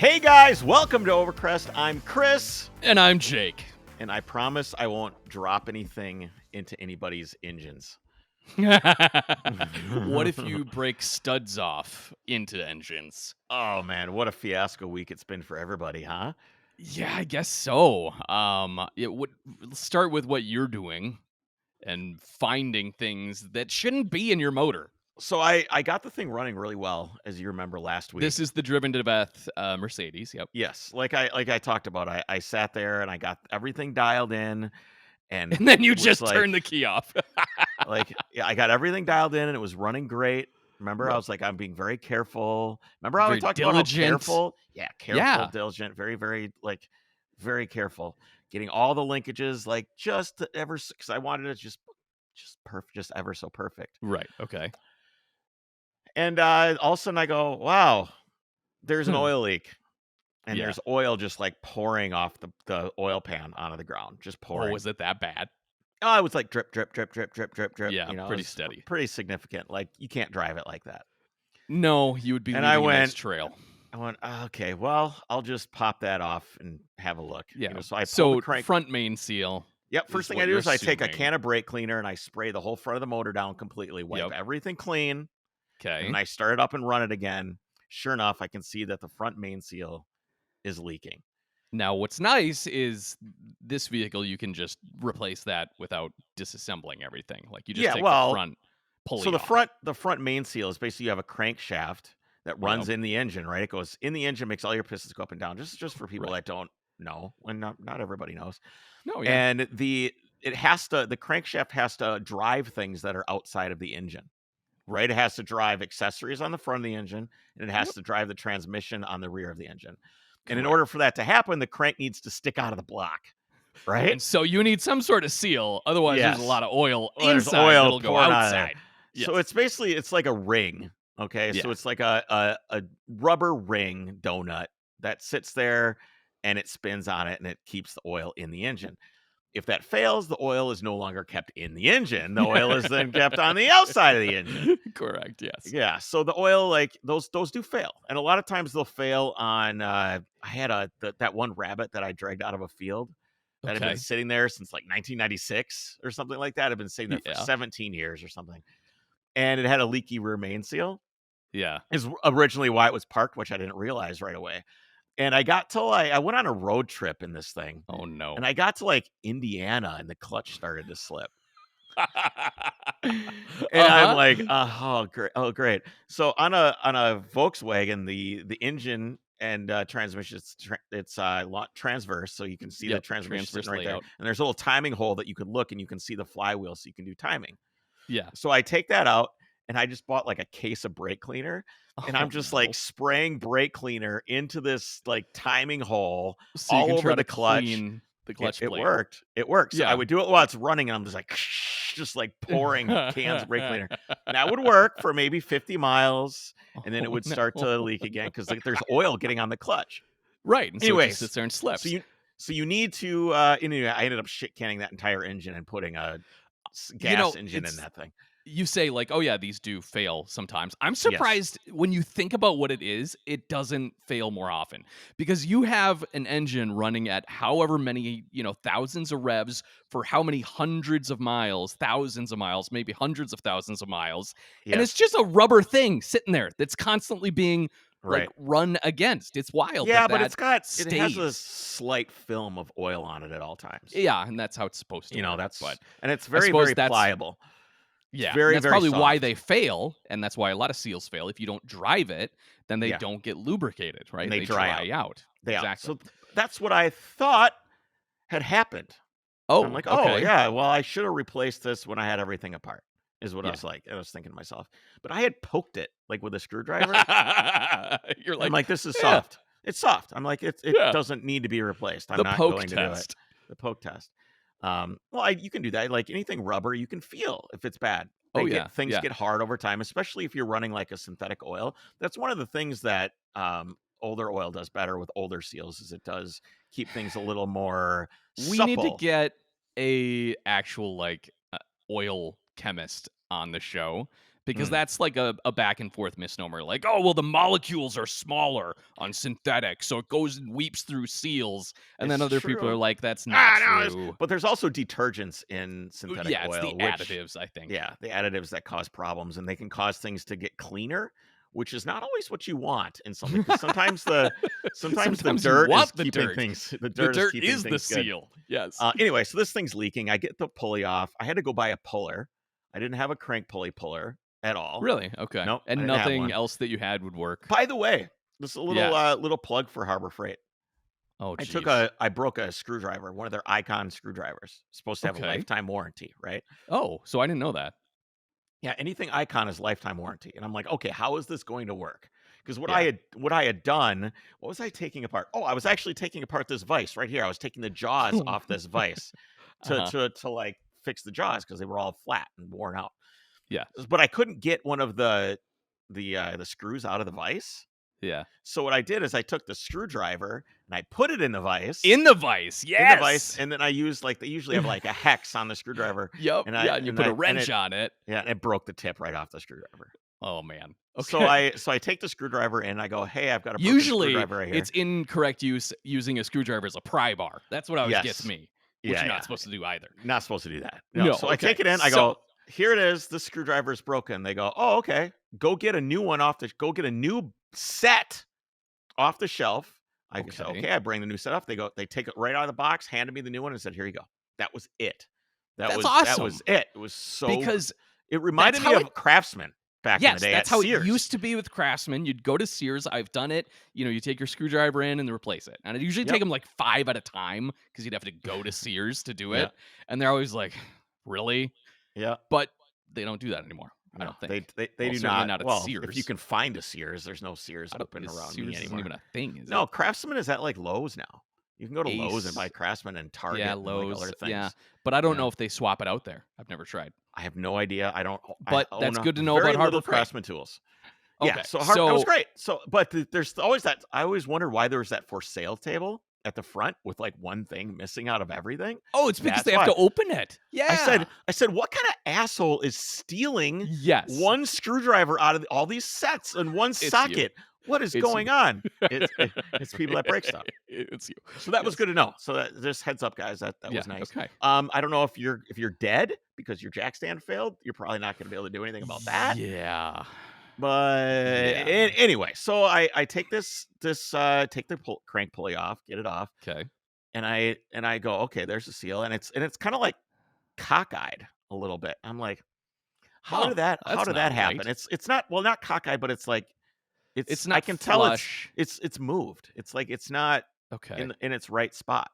Hey guys, welcome to Overcrest. I'm Chris, And I'm Jake. and I promise I won't drop anything into anybody's engines. What if you break studs off into engines? Oh man, what a fiasco week it's been for everybody, huh? Yeah, I guess so. Let's start with what you're doing and finding things that shouldn't be in your motor. So I got the thing running really well, as you remember last week. This is the driven to death Mercedes. Yep. Yes, like I talked about, I sat there and I got everything dialed in, and And then you it was just turn the key off. yeah, I got everything dialed in and it was running great. Remember, I Right. was like, I'm being very careful. Remember how I Very talked about how diligent. careful? Yeah, careful, Yeah. diligent, very, very, very careful. Getting all the linkages, just ever, because I wanted it just perfect, just ever so perfect. Right. Okay. And all of a sudden I go, wow, there's an Hmm. oil leak. And Yeah. there's oil just like pouring off the oil pan onto the ground, just Oh, pouring. was it that bad? Oh, it was like drip, drip, drip, drip, drip, drip, drip. Yeah, It pretty was steady. pretty significant. Like you can't drive it like that. No, you would be And I leaving a nice went, trail. Okay, well, I'll just pop that off and have a look. Yeah. So I pull the So crank. front main seal. Yep. Is First thing what I do you're is I take a assuming. can of brake cleaner and I spray the whole front of the motor down completely, wipe Yep. everything clean, and then Okay. I start it up and run it again. Sure enough, I can see that the front main seal is leaking. Now, what's nice is this vehicle, you can just replace that without disassembling everything. Like you just Yeah, take the well, front so pulley the off. front main seal is basically you have a crankshaft that runs Yep. in the engine, right? It goes in the engine, makes all your pistons go up and down. Just for people Right. that don't know, and not everybody knows. No, yeah. And the crankshaft has to drive things that are outside of the engine, right? It has to drive accessories on the front of the engine, and it has Yep. to drive the transmission on the rear of the engine. And in Correct. order for that to happen, the crank needs to stick out of the block, right? And so you need some sort of seal. Otherwise, there's a Yes. lot of oil Well, there's inside oil that'll go pouring out of there. outside. Yes. So it's like a ring. Okay. So Yeah. it's like a rubber ring donut that sits there and it spins on it and it keeps the oil in the engine. If that fails, the oil is no longer kept in the engine. The oil is then kept on the outside of the engine. Correct. Yes. Yeah. So the oil, like those do fail. And a lot of times they'll fail on I had that one rabbit that I dragged out of a field that had Okay. been sitting there since like 1996 or something like that. It had been sitting there for Yeah. 17 years or something. And it had a leaky rear main seal. Yeah. Is originally why it was parked, which I didn't realize right away. And I got to I went on a road trip in this thing, Oh no. and I got to like Indiana, and the clutch started to slip. And I'm like, oh great. So on a Volkswagen, the engine and transmission, it's transverse, so you can see the Yep, transmission transverse sitting right there. layout. And there's a little timing hole that you could look, and you can see the flywheel, so you can do timing. Yeah. So I take that out, and I just bought like a case of brake cleaner, and I'm just no. like spraying brake cleaner into this like timing hole So you all can over try the to clutch. clean the clutch It plate. worked. It works. I Yeah. would do it while it's running, and I'm just like, just like pouring cans of brake cleaner. And that would work for maybe 50 miles, and then it would start to leak again because like, there's oil getting on the clutch. Right. And so it Anyways, just sits there and slips. So you need to. Anyway, I ended up shit canning that entire engine and putting a gas engine in that thing. You say like, oh yeah, these do fail sometimes. I'm Yes. surprised when you think about what it doesn't fail more often because you have an engine running at however many, thousands of revs for how many hundreds of miles, thousands of miles, maybe hundreds of thousands of miles. And it's Yes. just a rubber thing sitting there that's constantly being Right. like run against. It's wild. Yeah, that but that it has a stays. slight film of oil on it at all times. Yeah, and that's how it's supposed to work. But But and it's I very suppose very that's pliable. Yeah, and very, that's very probably why soft. they fail, and that's why a lot of seals fail. If you don't drive it, then they Yeah. don't get lubricated, right? And they dry out. Yeah. Exactly. So that's what I thought had happened. Oh, I'm like, oh okay. yeah, well I should have replaced this when I had everything apart. Is what I Yeah. was like. I was thinking to myself, but I had poked it like with a screwdriver. You're I'm like, like, this is yeah, soft. It's soft. I'm like, it yeah. doesn't need to be replaced. I'm The not poke going to do it. test. The poke test. Well, you can do that. Like anything rubber, you can feel if it's bad. Oh yeah, Things yeah. get hard over time, especially if you're running like a synthetic oil. That's one of the things that older oil does better with older seals, is it does keep things a little more We supple. need to get a actual like oil chemist on the show because Mm, that's like a back and forth misnomer. Like, oh, well, the molecules are smaller on synthetic, so it goes and weeps through seals. And then it's other people are true. like, that's not Ah, no, there's true. but there's also detergents in synthetic Yeah, it's the oil, which additives, I think. yeah, the additives that cause problems, and they can cause things to get cleaner, which is not always what you want in something. Because sometimes the Sometimes you dirt is want the keeping dirt. things the The dirt is dirt keeping is the things good. seal. Yes. Anyway, so this thing's leaking. I get the pulley off. I had to go buy a puller. I didn't have a crank pulley puller at all. Really? Okay. Nope, I And didn't have nothing one. else that you had would work. By the way, this is a Yes. little plug for Harbor Freight. Oh, I jeez. broke a screwdriver, one of their Icon screwdrivers. Supposed to have a Okay. lifetime warranty, right? Oh, so I didn't know that. Yeah, anything Icon is lifetime warranty. And I'm like, okay, how is this going to work? Because Yeah. what I had done, what was I taking apart? Oh, I was actually taking apart this vise right here. I was taking the jaws off this vise Uh-huh. to like fix the jaws because they were all flat and worn out. Yeah. But I couldn't get one of the screws out of the vise. Yeah. So what I did is I took the screwdriver and I put it in the vise. In the vise. In the vise, Yes. and then I used like they usually have like a hex on the screwdriver, Yep. and Yeah. And you put a and wrench on it. it broke the tip right off the screwdriver. Oh, man. So Okay. I take the screwdriver and I go, hey, I've got a broken Usually, screwdriver right here. it's incorrect use using a screwdriver as a pry bar. That's what always gets Yes, me, which yeah, you're yeah. not supposed to do either. Not supposed to do that. No. No. So I Okay. take it in. I So, go, here it is. The screwdriver is broken. They go, oh, okay. Go get a new one go get a new set off the shelf. I said, okay. okay. I bring the new set off. They take it right out of the box, handed me the new one, and said, here you go. That was it. That's That awesome. was it. It was so. Because It reminded me how of Craftsman back in the yes, day that's at how Sears. it used to be with Craftsman. You'd go to Sears. I've done it. You take your screwdriver in and replace it. And it usually take Yep. them like 5 at a time because you'd have to go to Sears to do it. Yeah. And they're always like, really? Yeah. But they don't do that anymore. I No, don't think. they Well, do certainly not. not at Well, if you Sears. can find a Sears, there's no Sears I don't open is around Sears me isn't anymore. even a thing, is No, it? Craftsman is at like Lowe's now. You can go to Lowe's and Ace. buy Craftsman and Target Yeah, and like Lowe's. other things. Yeah. But I don't Yeah. know if they swap it out there. I've never tried. I have no idea. I don't. But I that's own good to know very about Harbor little Freight. Craftsman tools. Okay. Yeah, so that was So great. So, but there's always that. I always wondered why there was that for sale table at the front with like one thing missing out of everything. oh, it's because That's they have why. to open it. Yeah. I said, what kind of asshole is stealing Yes. one screwdriver out of all these sets and one It's you. socket? What is It's going you. on? It's people that break stuff. It's you. So that was Yes. good to know. So that just heads up, guys. That Yeah. was nice. Okay. I don't know if you're dead because your jack stand failed. You're probably not going to be able to do anything about that. Yeah. But Yeah. anyway, so I take take the crank pulley off, get it off, Okay. and I go, okay, there's the seal, and it's kind of like cockeyed a little bit. I'm like, how Huh. did that That's happen? not right. It's not, well, not cockeyed, but it's like It's I not can tell flush. it's moved. It's like it's not Okay. in its right spot.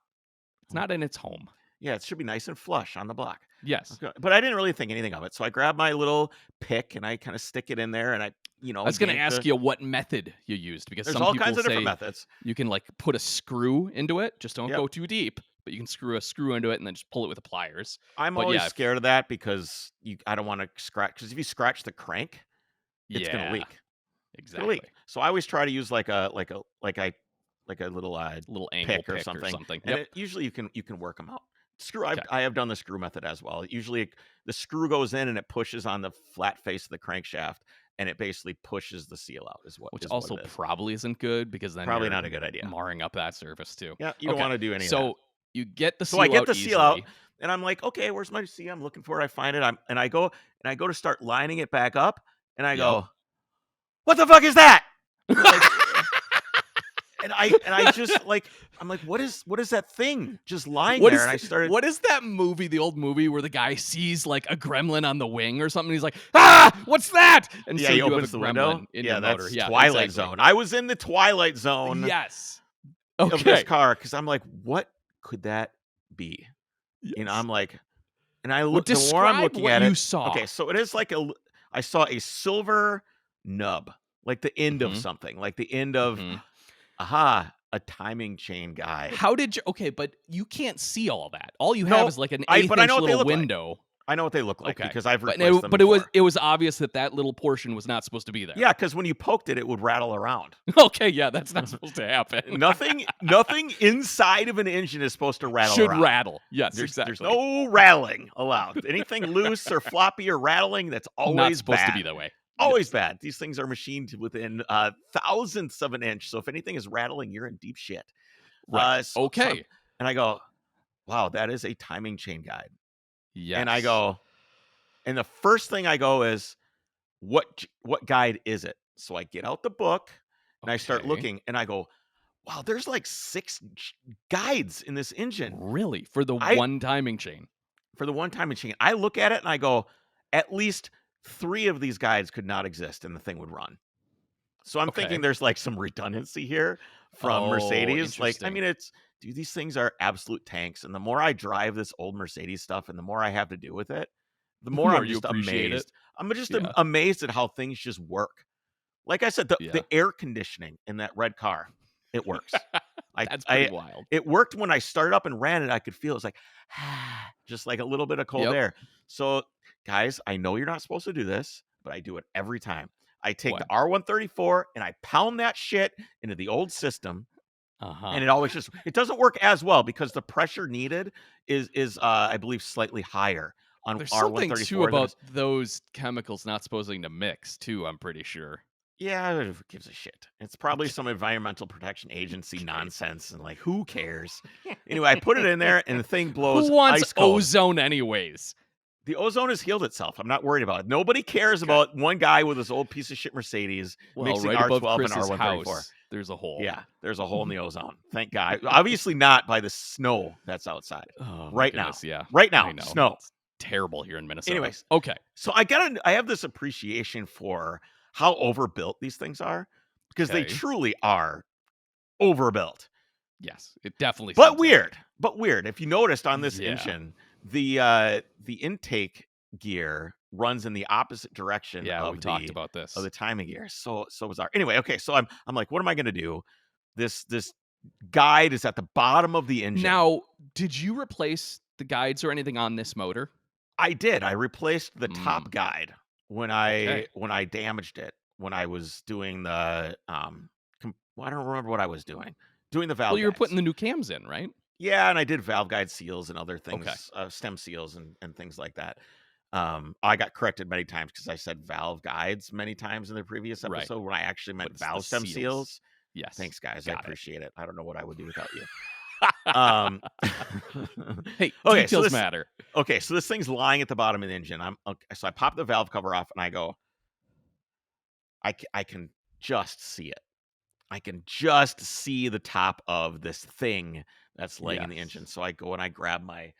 It's not in its home. Yeah, it should be nice and flush on the block. Yes. Okay, but I didn't really think anything of it. So I grab my little pick and I kind of stick it in there, and I I was going to yank ask you what method you used because There's some all people kinds of different say methods. you can like put a screw into it. Just don't Yep. go too deep, but you can screw a screw into it and then just pull it with the pliers. I'm But always yeah, scared of that because I don't want to scratch, because if you scratch the crank, it's gonna yeah, leak. It's gonna exactly. leak. So I always try to use like a little Little angle pick or something, and Yep. usually you can work them out. Okay. I have done the screw method as well. Usually the screw goes in and it pushes on the flat face of the crankshaft, and it basically pushes the seal out. Which What also it is. probably isn't good because then Probably you're not a good idea. marring up that surface too. Yeah, you don't Okay. want to do any of that. So you get the So seal I get out the seal out, easily. and I'm like, okay, where's my seal? I'm looking for it. I find it. I go to start lining it back up, and I Yep. go, what the fuck is that? Like, and I just like, I'm like, what is that thing just lying What there? is And I started. what is that movie? The old movie where the guy sees like a gremlin on the wing or something. He's like, "Ah, what's that?" And Yeah, so he you have a opens the window. gremlin in Yeah, your motor. that's Yeah, Twilight exactly. Zone. I was in the Twilight Zone Yes. of this Okay. car because I'm like, what could that be? Yes. I'm like, and I Well, look. The more I'm describe looking what at you it, saw. okay, so it is like I saw a silver nub, like the end of Mhm. something, like the end of Mhm. a timing chain guide. How did you? Okay, but you can't see all that. All you No, have is like an but I eighth-inch know what they little look like. window. I know what they look like Okay. because I've But replaced it, them but it was before. it was obvious that that little portion was not supposed to be there. Yeah, because when you poked it, it would rattle around. Okay, yeah, that's not supposed to happen. Nothing inside of an engine is supposed to rattle Should around. rattle. Yes, There's exactly. no rattling allowed. Anything loose or floppy or rattling, that's Not always supposed to be bad. that way. Always Yes. bad. These things are machined within thousandths of an inch. So if anything is rattling, you're in deep shit. Right. So Okay. and I go, wow, that is a timing chain guide. And I Yes. go, and the first thing I go is, what guide is it? So I get out the book and I start Okay. looking and I go, wow, there's like 6 guides in this engine. Really? For the I one timing chain. For the one time machine. I look at it and I go, at least 3 of these guides could not exist and the thing would run. So I'm thinking Okay. there's like some redundancy here from Oh, Mercedes. Like, I interesting. mean, dude, these things are absolute tanks. And the more I drive this old Mercedes stuff and the more I have to do with it, the The more more I'm you just appreciate it. amazed. I'm just Yeah. amazed at how things just work. Like I said, the Yeah. air conditioning in that red car, it works. That's pretty I wild. It worked when I started up and ran it. I could feel it was like just like a little bit of cold Yep. air. So, guys, I know you're not supposed to do this, but I do it every time. I take the What? R134 and I pound that shit into the old system, Uh-huh. and it doesn't work as well because the pressure needed is I believe slightly higher on There's something too R134 than about those chemicals not supposing to mix too, I'm pretty sure. yeah, who gives a shit? It's probably some environmental protection agency Okay. nonsense, and like, who cares? Anyway, I put it in there, and the thing blows Who wants ice cold. ozone anyways? The ozone has healed itself. I'm not worried about it. Nobody cares Okay. about one guy with this old piece of shit Mercedes Well, mixing right above R12 and Chris's R134. house, there's a hole. Yeah, there's a hole in the ozone. Thank God. Obviously not by the snow that's outside. Oh, my Right goodness, now. yeah. Right now, I know. snow. It's terrible here in Minnesota. Anyways, Okay. so I have this appreciation for how overbuilt these things are because they Okay. truly are overbuilt. Yes, it definitely But seems like weird. it. But weird. If you noticed on this Yeah. engine, the intake gear runs in the opposite direction Yeah, we of talked about this. the timing gear. So bizarre. Anyway, okay, so I'm like, what am I gonna do? This guide is at the bottom of the engine. Now, did you replace the guides or anything on this motor? I did. I replaced the top Mm. guide when Okay. I damaged it when I was doing the well, I don't remember what I was doing. Doing the valve Well, you were guides. putting the new cams in, right? Yeah, and I did valve guide seals and other things, Okay. stem seals and things like that. I got corrected many times because I said valve guides many times in the previous Right. episode when I actually But meant it's the valve stem seals. seals. Yes. Thanks, guys. I Got it. appreciate it. I don't know what I would do without you. Um, Hey, okay, details matter. okay, so this thing's lying at the bottom of the engine. So I pop the valve cover off and I go, I can just see it. I can just see the top of this thing that's laying in the engine. Yes. So I go and I grab I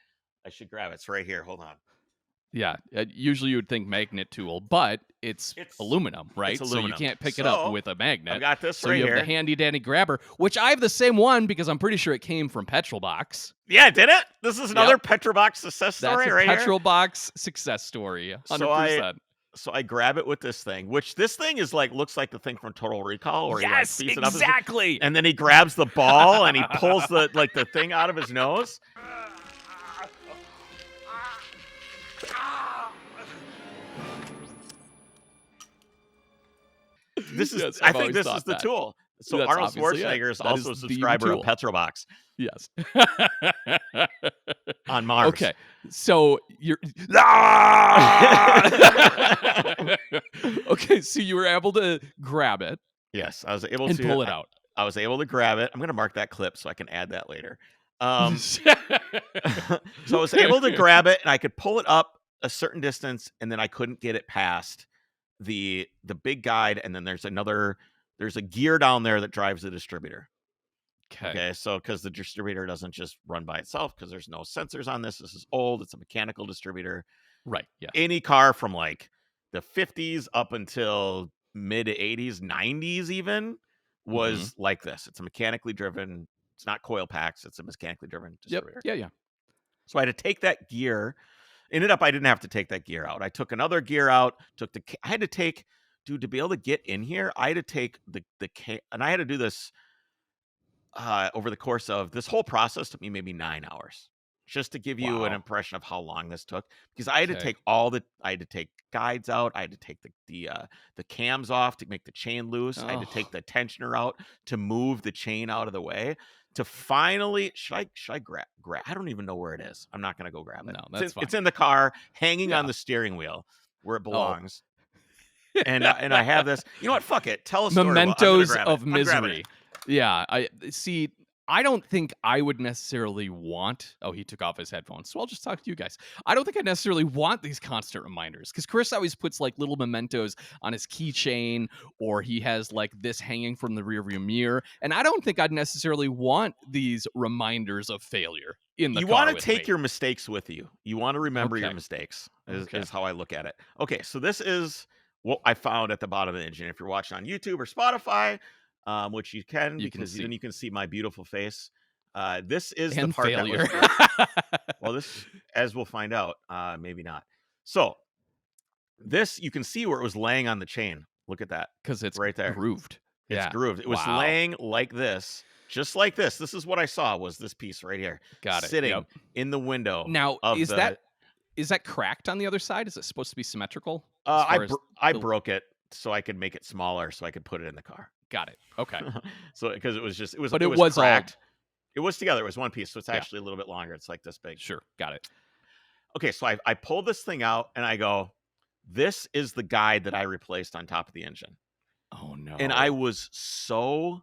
should grab it. It's right here. Hold on. Yeah. Usually you would think magnet tool, but it's It's aluminum, right? So you aluminum. can't pick it up So, with a I've magnet. got this So right you have here. the handy dandy grabber, which I have the same one because I'm pretty sure it came from Petrol Box. Yeah, did it? This is another Yep. Petrobox success That's story a right Petrol Box success story. 100%. So I grab it with this thing, which this thing is like looks like the thing from Total Recall, where he like Yes, speeds it up, exactly. and then he grabs the ball and he pulls the thing out of his nose. This is, Yes, I I've think always this is thought the that. tool. So That's Arnold obviously it. Schwarzenegger is That also a is the subscriber of tool. Petrobox Yes. on Mars. Okay. So you're Okay, so you were able to grab it Yes, I was able and to pull it out. I was able to grab it. I'm gonna mark that clip so I can add that later. So I was able to grab it and I could pull it up a certain distance, and then I couldn't get it past the big guide. And then there's a gear down there that drives the distributor. Okay, so because the distributor doesn't just run by itself because there's no sensors on this. This is old. It's a mechanical distributor. Right. Yeah. Any car from like the 50s up until mid 80s, 90s even was like this. It's a mechanically driven. It's not coil packs. It's a mechanically driven Yep. distributor. Yeah. Yeah. So I had to take that gear. Ended up, I didn't have to take that gear out. I took another gear out. I had to take, dude, to be able to get in here. I had to take and I had to do this over the course of this whole process. Took me maybe 9 hours just to give you an Wow. impression of how long this took, because I had to Okay. take I had to take guides out, I had to take the cams off to make the chain loose, I had to take Oh, the tensioner out to move the chain out of the way to finally should I grab I don't even know where it is. I'm not gonna go grab it. no, that's It's fine. in the car, hanging on Yeah. the steering wheel where it Oh. belongs. And I have this. You know what? Fuck it. Tell a story. Well, I'm gonna Mementos grab it. of I'm grabbing it. misery. Yeah, I see. I don't think I would necessarily want. Oh, he took off his headphones, so I'll just talk to you guys. I don't think I necessarily want these constant reminders because Chris always puts like little mementos on his keychain, or he has like this hanging from the rearview mirror, and I don't think I'd necessarily want these reminders of failure in the You car want to with take me. your mistakes with you. You want to remember your Okay. mistakes. Okay. Is how I look at it. Okay, so this is what I found at the bottom of the engine. If you're watching on YouTube or Spotify, which you can You can because then see you can see my beautiful face. This is the and part that was failure well. This, as we'll find out, maybe not. So this you can see where it was laying on the chain. Look at that because it's right there. grooved. It's Yeah. grooved. It was Wow. laying like this, just like this. This is what I saw was this piece right here, Got it. Yep. sitting in the window Now, of the. is that cracked on the other side? Is it supposed to be symmetrical as I far as I the broke it so I could make it smaller so I could put it in the car. got it. Okay. So because it was just But it it was was all cracked. It was together. It was one piece, so it's yeah, actually a little bit longer. It's like this big. sure. Got it. Okay, so I pulled this thing out and I go, this is the guide that I replaced on top of the engine, Oh and I no. was so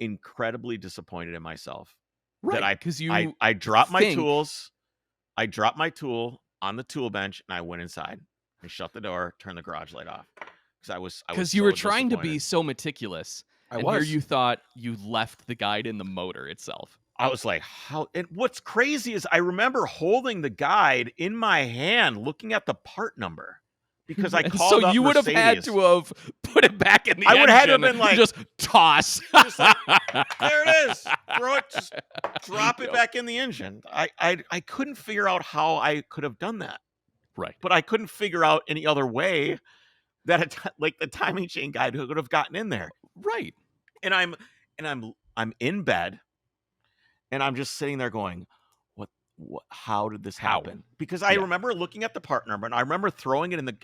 incredibly disappointed in myself that Right, because I dropped my think tools. I dropped my tool on the tool bench and I went inside and shut the door, turned the garage light off because I was because you were so trying to be disappointed. so meticulous, I and here was. you thought you left the guide in the motor itself. I was like, how? And what's crazy is I remember holding the guide in my hand, looking at the part number because I And so called up you would have had Mercedes. to have put it back in the I would have had to have engine, been like, just toss. just like, there it is. Throw it, just drop it Yep. back in the engine. I couldn't figure out how I could have done that, Right. but I couldn't figure out any other way that like the timing chain guide could have gotten in there. Right. And I'm in bed and I'm just sitting there going, what how did this How? happen? Because I Yeah. remember looking at the part number and I remember throwing it in the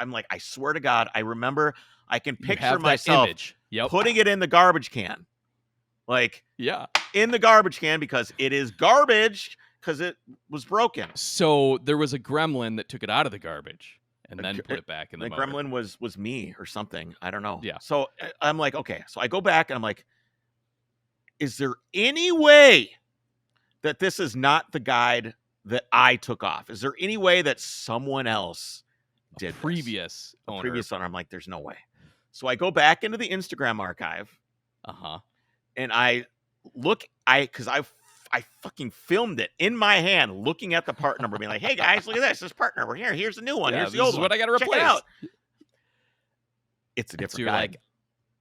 I'm like, I swear to God, I remember I can You picture have that myself image. Yep. putting it in the garbage can. Like Yeah. in the garbage can because it is garbage because it was broken. So there was a gremlin that took it out of the garbage and A then gr- put it back in the The motor. gremlin was me or something. I don't know. Yeah. So I'm like, okay. So I go back and I'm like, is there any way that this is not the guide that I took off? Is there any way that someone else did this? Previous A owner. previous owner? I'm like, there's no way. So I go back into the Instagram archive Uh-huh. and I look, because I fucking filmed it in my hand, looking at the part number, being like, "Hey guys, look at this! This part number here. Here's the new one. Yeah, Here's the this old is one. what I gotta Check it replace." out." It's a So different you're guide. like,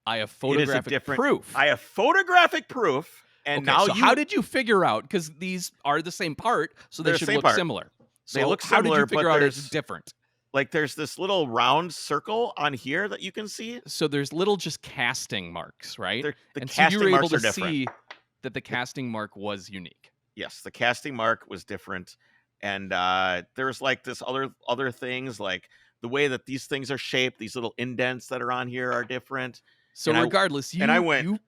I have It is a photographic different proof. I have photographic proof, and Okay, now so how did you figure out? Because these are the same part, so they They're the should same look part. similar. So They look how did similar, you figure but out it's there's different? like there's this little round circle on here that you can see. So there's little just casting marks, right? The And so you casting were able marks to are different. see that the casting mark was unique. Yes, the casting mark was different, and there's like this other things like the way that these things are shaped. These little indents that are on here are different. So And I regardless, and I went, you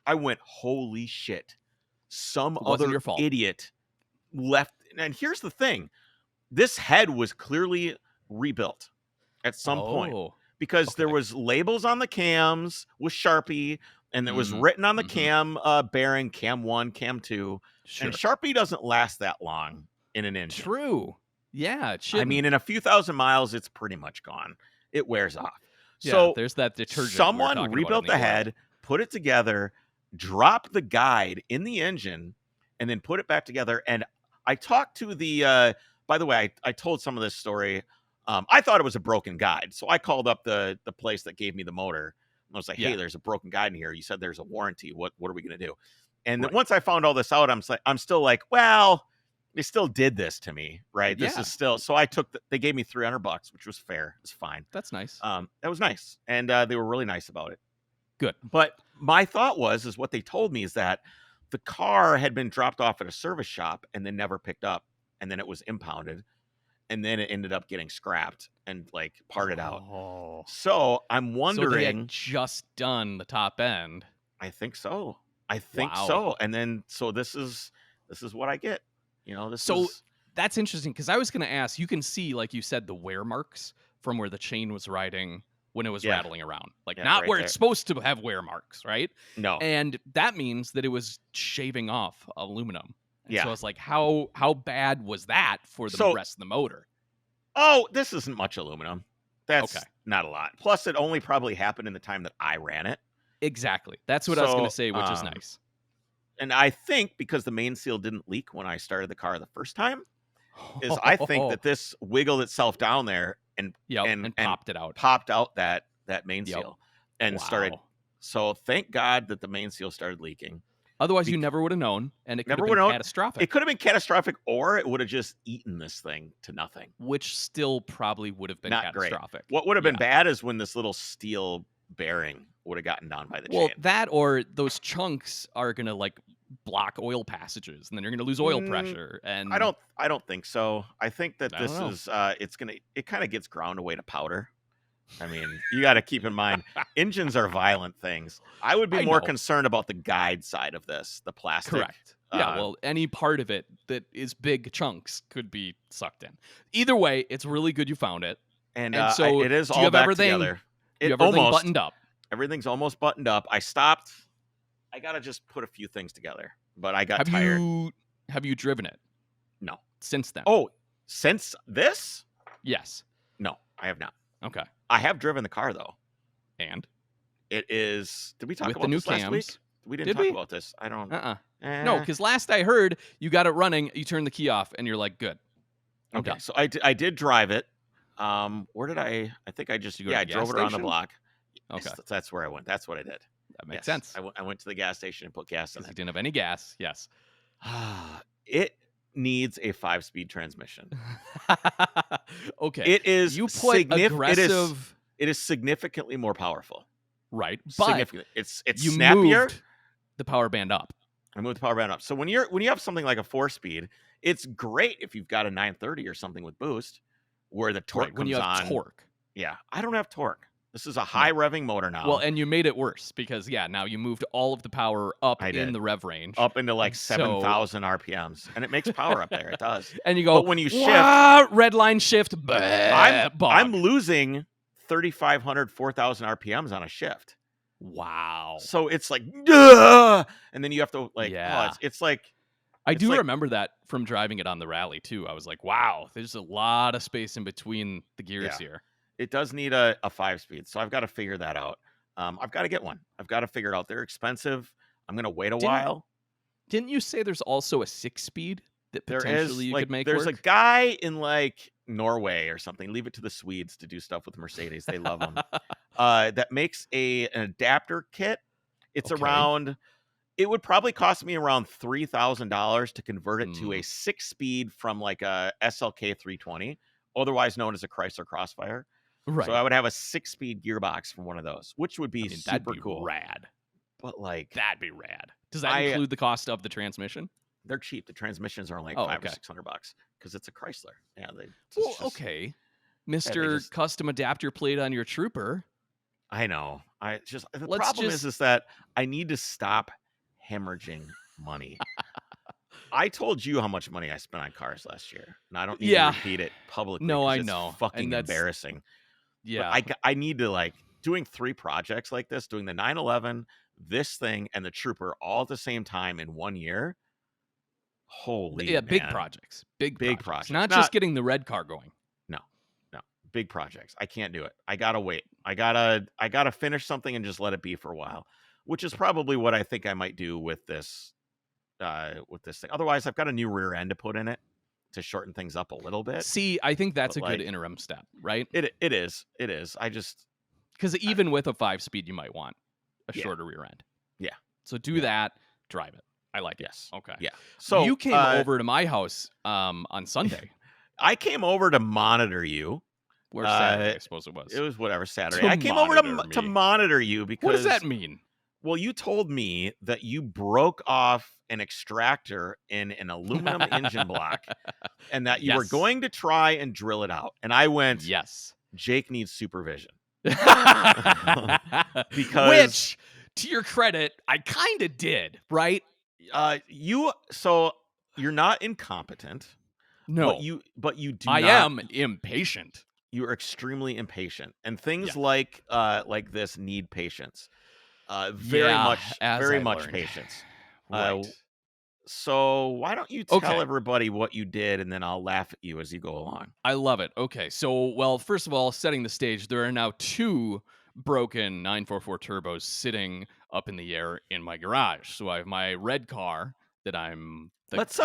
I went, holy shit! Some it wasn't other your fault. idiot left. And here's the thing: this head was clearly rebuilt at some point Oh, because there okay. was labels on the cams with Sharpie, and it was Mm, written on the mhm. cam bearing, cam 1, cam 2, Sure. and Sharpie doesn't last that long in an engine. True. Yeah, it I shouldn't. mean, in a few thousand miles, it's pretty much gone. It wears off. Yeah, So there's that detergent we were someone talking about rebuilt in the oil. head, put it together, dropped the guide in the engine, and then put it back together. And I talked to the. By the way, I told some of this story. I thought it was a broken guide, so I called up the place that gave me the motor. I was like, "Hey, Yeah. there's a broken guide in here. You said there's a warranty. What are we gonna do?" And then Right. once I found all this out, I'm still like, well, they still did this to me, right? This Yeah. is still. So I took. They gave me $300, which was fair. It's fine. That's nice. That was nice, and they were really nice about it. Good. But my thought is what they told me is that the car had been dropped off at a service shop and then never picked up, and then it was impounded, and then it ended up getting scrapped and like parted out. Oh. So I'm So they had wondering. just done the top end. I think so. I think Wow. so. And then so this is what I get. This So is that's interesting because I was going to ask. You can see, like you said, the wear marks from where the chain was riding when it was Yeah. rattling around, like Yeah, not right where there. it's supposed to have wear marks, right? no. And that means that it was shaving off aluminum. And Yeah. so I was like, how bad was that for the So- rest of the motor? Oh, this isn't much aluminum. That's Okay. not a lot. Plus, it only probably happened in the time that I ran it. Exactly. That's what I was going So, to say, which is nice. And I think because the main seal didn't leak when I started the car the first time, is I think that this wiggled itself down there and Yep, and popped it out. popped out that main Yep. seal and started. Wow. So thank God that the main seal started leaking. Otherwise, you never would have known, and it could have Never been would've known. catastrophic. It could have been catastrophic, or it would have just eaten this thing to nothing. Which still probably would have been Not great. catastrophic. What would have been Yeah. bad is when this little steel bearing would have gotten down by the Well, chain. that or those chunks are gonna like block oil passages, and then you're gonna lose oil Mm, pressure. And I don't think so. I think that I don't this know. is it kind of gets ground away to powder. I mean, you got to keep in mind, engines are violent things. I would be I more know. concerned about the guide side of this, the plastic. Correct. Yeah, well, any part of it that is big chunks could be sucked in. Either way, it's really good you found it. And, And so it is do you all have back everything- together. You It have everything almost buttoned up. everything's almost buttoned up. I stopped. I gotta just put a few things together, but I got Have tired. have you driven it No. since then? Oh, since this? Yes. No, I have not. Okay. I have driven the car though. And It is. Did we talk with about the new this last week? cams? We didn't Did talk we? about this. I don't. Uh-uh. No, eh. because last I heard, you got it running, you turn the key off, and you're like, good. I'm Okay, done. so I did drive it. Where did I think I just You go to I the drove gas it around the station? block. Okay. Yes, that's where I went. That's what I did. That makes Yes, sense. I went to the gas station and put gas in Because you it. didn't have any gas. Yes. It needs a 5-speed transmission. Okay. It is you put aggressive. It is significantly more powerful. Right. But Significantly. It's you snappier. moved the power band up. I moved the power band up. So when you have something like a 4-speed, it's great if you've got a 930 or something with boost, where the torque Right, when comes you have on. torque. Yeah, I don't have torque. This is a high revving motor now. Well, and you made it worse because now you moved all of the power up I in did. the rev range. up into like So- 7,000 RPMs, and it makes power up there. It does. And you go, But when you shift, "Wah, red line shift. I'm bog." losing 3,500, 4,000 RPMs on a shift. Wow. So it's like, duh! And then you have to like, Yeah. it's like, I it's do like- remember that from driving it on the rally too. I was like, wow, there's a lot of space in between the gears Yeah. here. it does need a 5-speed. So I've got to figure that out. I've got to get one. I've got to figure it out. They're expensive. I'm going to wait a Didn't- while. Didn't you say there's also a 6-speed that There potentially is you like, could make there's work? a guy in like Norway or something. Leave it to the Swedes to do stuff with Mercedes. They love them. That makes an adapter kit. It's Okay. around. It would probably cost me around $3,000 to convert it to a Hmm. 6-speed from like a SLK 320, otherwise known as a Chrysler Crossfire. Right. So I would have a 6-speed gearbox from one of those, which would be I mean, that'd super be cool. rad. But like, That'd be rad. Does that I- include the cost of the transmission? they're cheap. The transmissions are like Oh, $500 okay. or $600 because it's a Chrysler. Yeah, Well, okay. Mr. just- Custom Adapter Plate on your Trooper. I know. I just the Let's problem just- is that I need to stop hemorrhaging money. I told you how much money I spent on cars last year, and I don't need Yeah. to repeat it publicly. No, 'cause I it's know, and Fucking that's- embarrassing. Yeah. But I need to like doing 3 projects like this, doing the 911, this thing, and the Trooper all at the same time in 1 year. Holy big man. projects. Big Big projects. projects. Not Not- just getting the red car going. Big projects. I can't do it. I gotta wait. I gotta finish something and just let it be for a while, which is probably what I think I might do with this thing. Otherwise, I've got a new rear end to put in it to shorten things up a little bit. See, I think that's a but, good like- interim step, right? It is. I just Because even with a 5-speed, you might want a Yeah. shorter rear end. Yeah. So do that, drive it. I like it. yes. Okay. Yeah. So you came over to my house on Sunday. I came over to monitor you. Or Saturday, I suppose it was. It was whatever Saturday. To I came over to monitor to me. monitor you because What does that mean? Well, you told me that you broke off an extractor in an aluminum engine block and that you were Yes. going to try and drill it out. And I went, Yes. Jake needs supervision. Because Which, to your credit, I kind of did, right? you're not incompetent, but No, you do I not am impatient. you are extremely impatient. And things Yes. like this need patience. Yeah, as Very I much learned. patience. Right. So why don't you tell Okay. everybody what you did, and then I'll laugh at you as you go along. I love it. Okay. So, well, first of all, setting the stage, there are now two broken 944 turbos sitting up in the air in my garage. So I have my red car that I'm Let's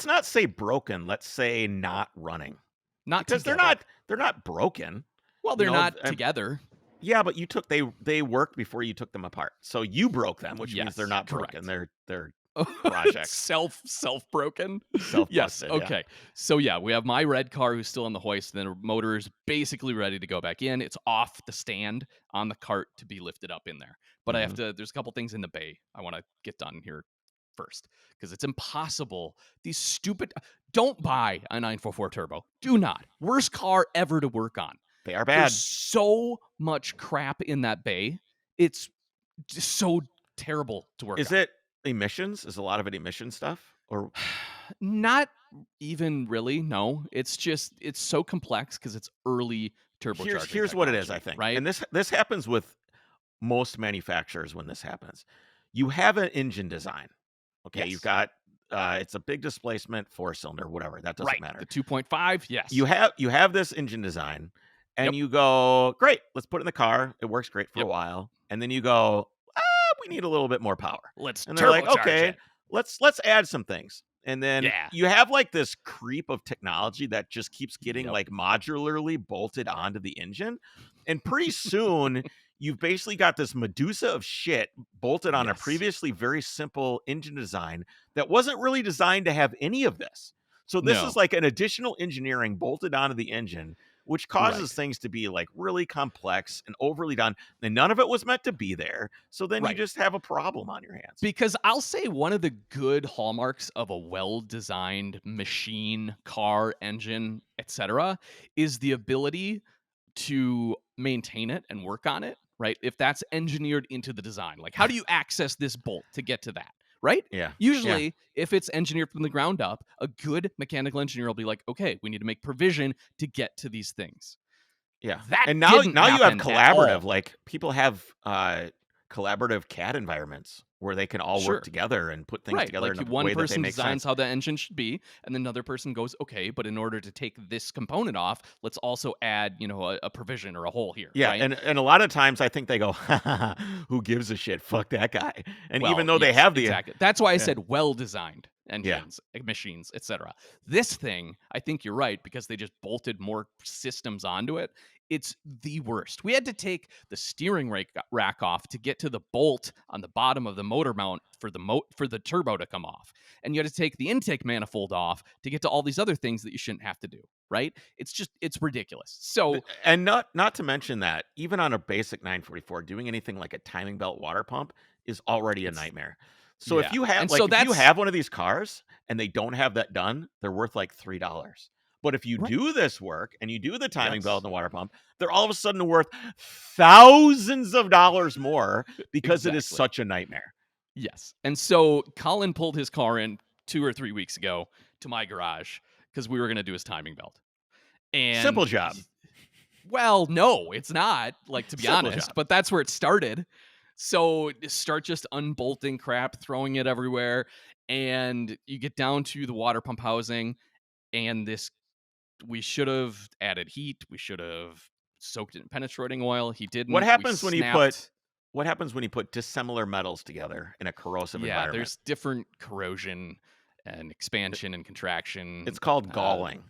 not say broken. Let's say not running, not because together. they're not broken. Well, You they're know, not together. yeah, but they worked before you took them apart, so you broke them, which means they're Yes, not broken. correct. They're projects, self broken. self Yes. busted. Yeah. Okay. So yeah, we have my red car who's still on the hoist. And then the motor is basically ready to go back in. It's off the stand on the cart to be lifted up in there. But I have Mhm. to. There's a couple things in the bay I want to get done here first because it's impossible. These stupid. Don't buy a 944 turbo. Do not. Worst car ever to work on. They are There's bad. so much crap in that bay. It's just so terrible to work Is on. it emissions? Is a lot of it emission stuff? Or Not even really. No, it's just it's so complex because it's early turbocharging here's what it is, technology, I think, right? and this happens with most manufacturers when this happens. You have an engine design. Okay, you've Yes, got it's a big displacement, 4-cylinder, whatever. That doesn't right. matter. The 2.5. You Yes. have this engine design, and Yep. you go, great, let's put it in the car. It works great for a Yep. while, and then you go, we need a little bit more power, Let's and they're like, turbocharge okay, it. let's add some things, and then Yeah. you have like this creep of technology that just keeps getting Yep. like modularly bolted onto the engine, and pretty soon you've basically got this Medusa of shit bolted on a Yes. previously very simple engine design that wasn't really designed to have any of this. So this is No. like an additional engineering bolted onto the engine, which causes Right. things to be like really complex and overly done. And none of it was meant to be there. So then you Right. just have a problem on your hands. Because I'll say one of the good hallmarks of a well-designed machine, car, engine, etc., is the ability to maintain it and work on it, right? If that's engineered into the design. Like, how do you access this bolt to get to that, right? Yeah. Yeah. Usually, if it's engineered from the ground up, a good mechanical engineer will be like, okay, we need to make provision to get to these things. Yeah. That And didn't now you have happen at collaborative, all. like people have collaborative CAD environments where they can all work Sure. together and put things Right. together in Like a one way that they person make designs sense. how the engine should be, and another person goes, okay, but in order to take this component off, let's also add, a provision or a hole here, Yeah, right? and a lot of times I think they go, "Who gives a shit? Fuck that guy." And even Well, though they yes, have the exactly. That's why I yeah, said well-designed yeah, engines, machines, etc. This thing, I think you're right because they just bolted more systems onto it. It's the worst. We had to take the steering rack off to get to the bolt on the bottom of the motor mount for the turbo to come off. And you had to take the intake manifold off to get to all these other things that you shouldn't have to do, right? It's ridiculous. So, and not to mention that even on a basic 944, doing anything like a timing belt water pump is already a it's nightmare. So yeah. And so if you that's have one of these cars and they don't have that done, they're worth like $3. But if you right. do this work and you do the timing belt Yes. and the water pump, they're all of a sudden worth thousands of dollars more because it is Exactly. such a nightmare. Yes. And so Colin pulled his car in 2 or 3 weeks ago to my garage because we were going to do his timing belt. Simple And job. well, no, it's not, like, to be Simple honest, job. but that's where it started. So start just unbolting crap, throwing it everywhere, and you get down to the water pump housing, and this we should have added heat. We should have soaked it in penetrating oil. He What didn't. We happens when you put snapped. what happens when you put dissimilar metals together in a corrosive Yeah, environment? there's different corrosion and expansion and contraction. It's called Uh, galling.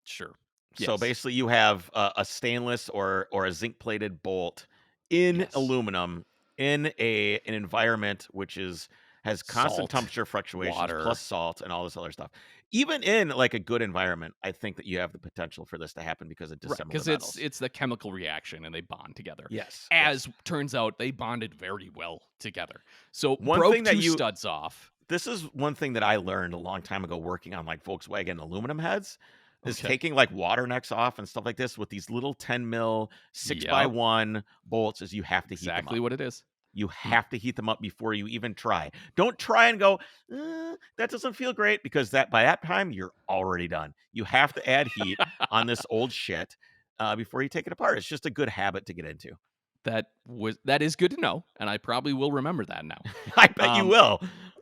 sure. So Yes. basically, you have a stainless or a zinc plated bolt in Yes. aluminum in an environment which has constant Salt, temperature fluctuations water. plus salt and all this other stuff. even in like a good environment, I think that you have the potential for this to happen because of Right, dissimilar because metals. it's the chemical reaction and they bond together. Yes, yes. As turns out, they bonded very well together. So One broke thing that 2 you studs off. this is one thing that I learned a long time ago working on like Volkswagen aluminum heads is Okay. taking like water necks off and stuff like this with these little 10 mil 6 by Yep, 1 bolts is you have to heat them exactly up. what it is. You Mm, have to heat them up before you even try. Don't try and go, that doesn't feel great because that by that time you're already done. You have to add heat on this old shit before you take it apart. It's just a good habit to get into. that is good to know, and I probably will remember that now. I bet you Um, will.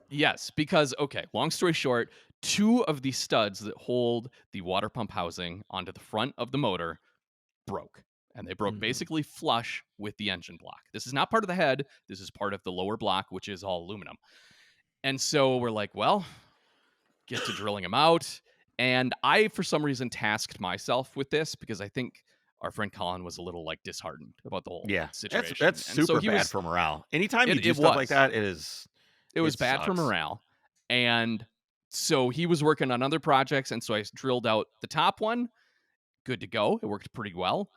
yes, because okay, long story short, 2 of the studs that hold the water pump housing onto the front of the motor broke. And they broke Mhm. basically flush with the engine block. This is not part of the head. This is part of the lower block, which is all aluminum. And so we're like, well, get to drilling them out. And I, for some reason, tasked myself with this because I think our friend Colin was a little like disheartened about the whole Yeah, that's situation. And so super he bad was, for morale. Anytime you it, do it stuff like was, that, it it was bad for sucks. morale. And so he was working on other projects. And so I drilled out the top one, good to go. It worked pretty well.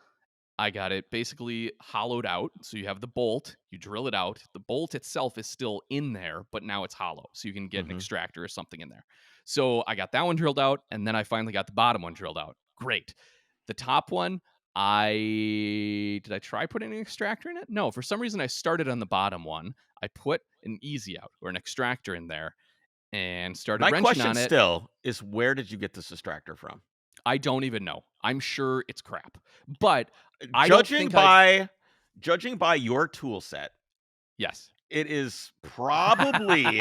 I got it basically hollowed out. So you have the bolt, you drill it out. The bolt itself is still in there, but now it's hollow. So you can get an Mhm. extractor or something in there. So I got that one drilled out, and then I finally got the bottom one drilled out. Great. The top one, I try putting an extractor in it? No, for some reason I started on the bottom one. I put an easy out or an extractor in there and started My wrenching question on it. still is where did you get this distractor from? I don't even know. I'm sure it's crap. But I don't Judging think I've by judging by your tool set, yes. it is probably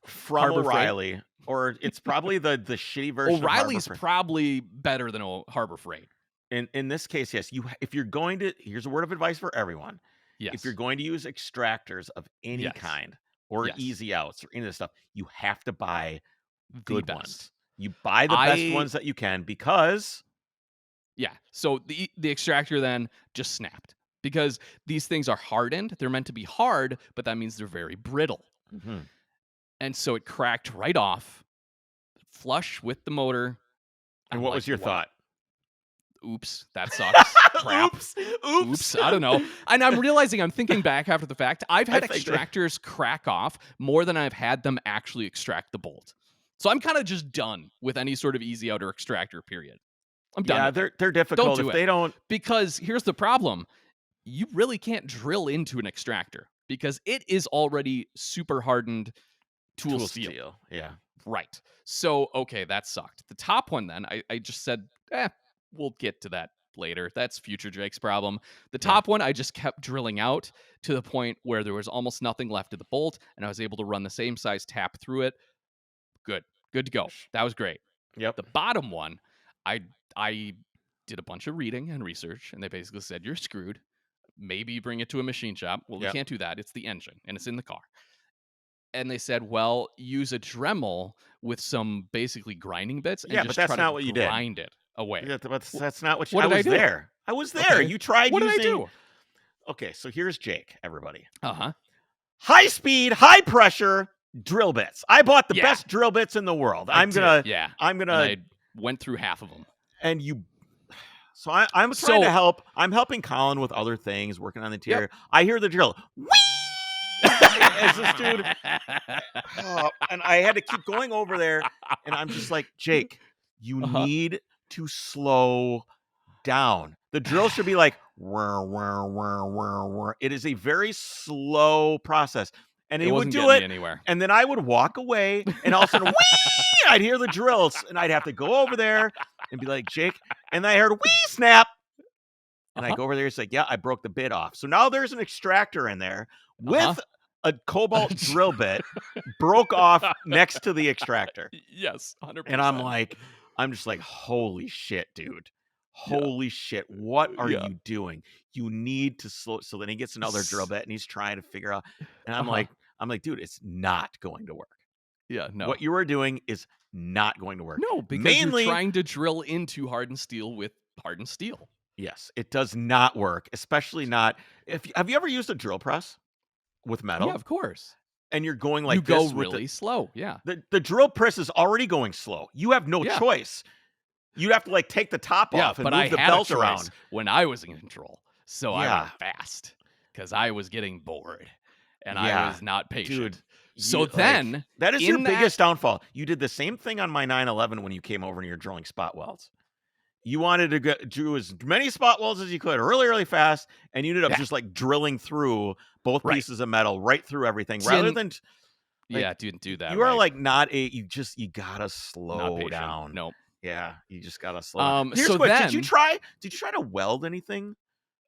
from Harbor Freight. O'Reilly, or it's probably the shitty version of Harbor O'Reilly's Freight. probably better than Harbor Freight. In this case, yes, if you're going to here's a word of advice for everyone. If you're Yes. going to use extractors of any Yes. kind or Yes. easy outs or any of this stuff, you have to buy The good best. ones. You buy the best I ones that you can because yeah. So the extractor then just snapped because these things are hardened. They're meant to be hard, but that means they're very brittle. Mhm. And so it cracked right off, flush with the motor. And I'm what like, was your well, thought? oops, that sucks. Crap. Oops. Oops, Oops. I don't know. And I'm realizing I'm thinking back after the fact. I've I had think that extractors crack off more than I've had them actually extract the bolt. So I'm kind of just done with any sort of easy out or extractor period. I'm done yeah, with it. they're Don't difficult do if it. they don't Because here's the problem. You really can't drill into an extractor because it is already super hardened tool tool steel. steel. Yeah. Right. So, okay, that sucked. The top one, then, I just said, we'll get to that later. That's future Jake's problem. The Yeah. top one, I just kept drilling out to the point where there was almost nothing left of the bolt, and I was able to run the same size tap through it. Good. Good to go. That was great. Yep. The bottom one, I did a bunch of reading and research, and they basically said, you're screwed. Maybe bring it to a machine shop. Well, we Yep. can't do that. It's the engine, and it's in the car. And they said, "Well, use a Dremel with some basically grinding bits and Yeah, but just try that's to not what you did. grind it away." Yeah, Wh that's not what you what I did I was do? there. I was there. Okay. You tried What did I using do? Okay, so here's Jake, everybody. Uh-huh. High speed, high pressure drill bits. I bought the Yeah, best drill bits in the world. I did. Yeah. I'm And gonna I went through half of them. and you so I'm trying to So, help. I'm helping Colin with other things, working on the yep. interior. I hear the drill. Whee! As this dude, and I had to keep going over there, and I'm just like, Jake, you Uh-huh. need to slow down. The drill should be like, whir, whir, whir, whir, whir. It is a very slow process. And It he would wasn't do getting me it, anywhere. and then I would walk away, and all of a sudden, whee! I'd hear the drills, and I'd have to go over there and be like, Jake, and then I heard whee snap. And I Uh-huh. go over there, it's like, yeah, I broke the bit off. So now there's an extractor in there Uh-huh. with a cobalt drill bit broke off next to the extractor. Yes, And I'm 100%. like, I'm just like, holy shit, dude. Yeah. Holy shit. What are Yeah. you doing? You need to slow. So then he gets another drill S bit and he's trying to figure out. And Uh-huh. I'm like, dude, it's not going to work. Yeah, no. What you are doing is not going to work. No, because you're Mainly, trying to drill into hardened steel with hardened steel. yes, it does not work, especially not if have you ever used a drill press with Yeah, metal? of course. and you're going You like go this with really slow. Yeah. the drill press is already going slow. You have no Yeah. choice. You'd have to like take the top Yeah, off and but I move the had a belt choice around. when I was in control. So I Yeah. went fast because I was getting bored and I Yeah. was not patient. Dude, So you like then that is your in that biggest downfall. You did the same thing on my 911 when you came over and you're drilling spot welds. You wanted to do as many spot welds as you could really, really fast, and you ended up yeah, just like drilling through both right. pieces of metal right through everything rather Didn't than like didn't do that you are right. like not a you gotta Not slow patient. down. Nope. Yeah, you just gotta slow down. Here's a So question. then Did you try to weld anything to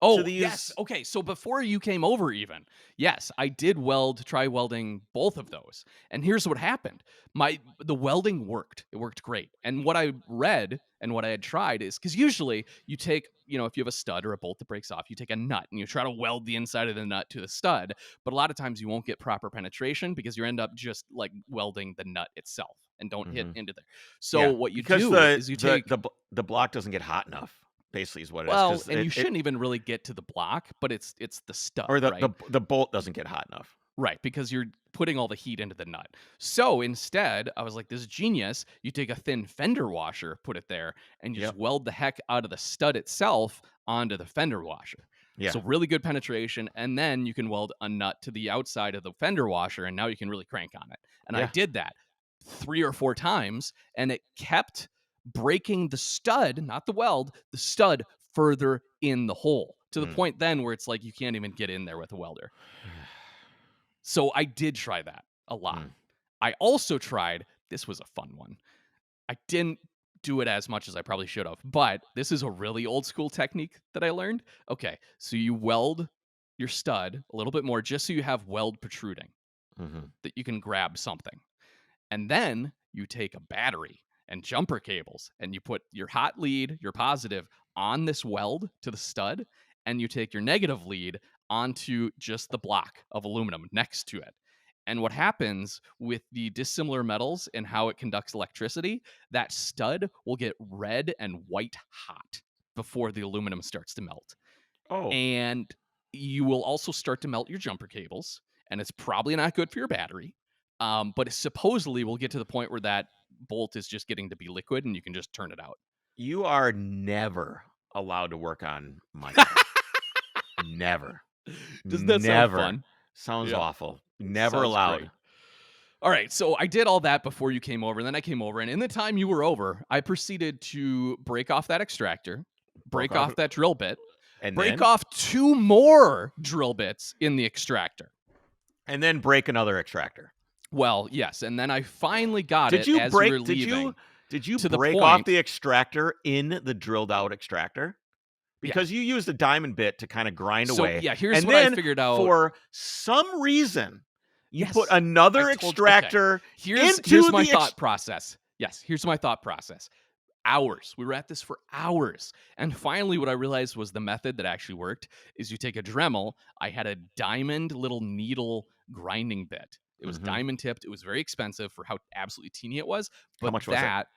Oh, yes. these? Okay, so before you came over even, yes, I did try welding both of those. And here's what happened. The welding worked. It worked great. And what I read and what I had tried is cuz usually you take, if you have a stud or a bolt that breaks off, you take a nut and you try to weld the inside of the nut to the stud, but a lot of times you won't get proper penetration because you end up just like welding the nut itself and don't hit Mhm. into there. So Yeah, what you because do is you take the block doesn't get hot enough. Basically, is what it is. well, Because and you it shouldn't even really get to the block, but it's the or stud, right? the bolt doesn't get hot enough. Right, because you're putting all the heat into the nut. So instead, I was like, this is genius. You take a thin fender washer, put it there, and you just Yep. weld the heck out of the stud itself onto the fender washer. Yeah. So really good penetration. And then you can weld a nut to the outside of the fender washer, and now you can really crank on it. And I Yeah. did that 3 or 4 times, and it kept breaking the stud, not the weld, the stud further in the hole to the Mm. point then where it's like you can't even get in there with a welder. So I did try that a lot. Mm. I also tried, this was a fun one. I didn't do it as much as I probably should have, but this is a really old school technique that I learned. Okay, so you weld your stud a little bit more just so you have weld protruding Mhm. that you can grab something. And then you take a battery and jumper cables and you put your hot lead, your positive, on this weld to the stud, and you take your negative lead onto just the block of aluminum next to it. And what happens with the dissimilar metals and how it conducts electricity, that stud will get red and white hot before the aluminum starts to melt. Oh, And you will also start to melt your jumper cables, and it's probably not good for your battery. But it supposedly will get to the point where that bolt is just getting to be liquid and you can just turn it out. you are never allowed to work on my car. Never. Doesn't that sound Never. fun? Sounds Yeah, awful. Never sounds great. allowed. All right, so I did all that before you came over, and then I came over, and in the time you were over, I proceeded to break off that extractor, Broke break off off that drill bit, and break then off 2 more drill bits in the extractor. break another extractor. Well, yes, and then I finally got it as we were leaving did you to the break off point. the extractor in the drilled out extractor? Yeah. Because you used a diamond bit to kind of grind So, away. yeah, here's And what I then figured out. for some reason, you put Yes, another I told okay, extractor here's into my the thought process. Yes, here's my thought process. Hours. We were at this for hours. And finally, what I realized was the method that actually worked is you take a Dremel. I had a diamond little needle grinding bit. It was Mhm. diamond tipped. It was very expensive for how absolutely teeny it was. But How much was it?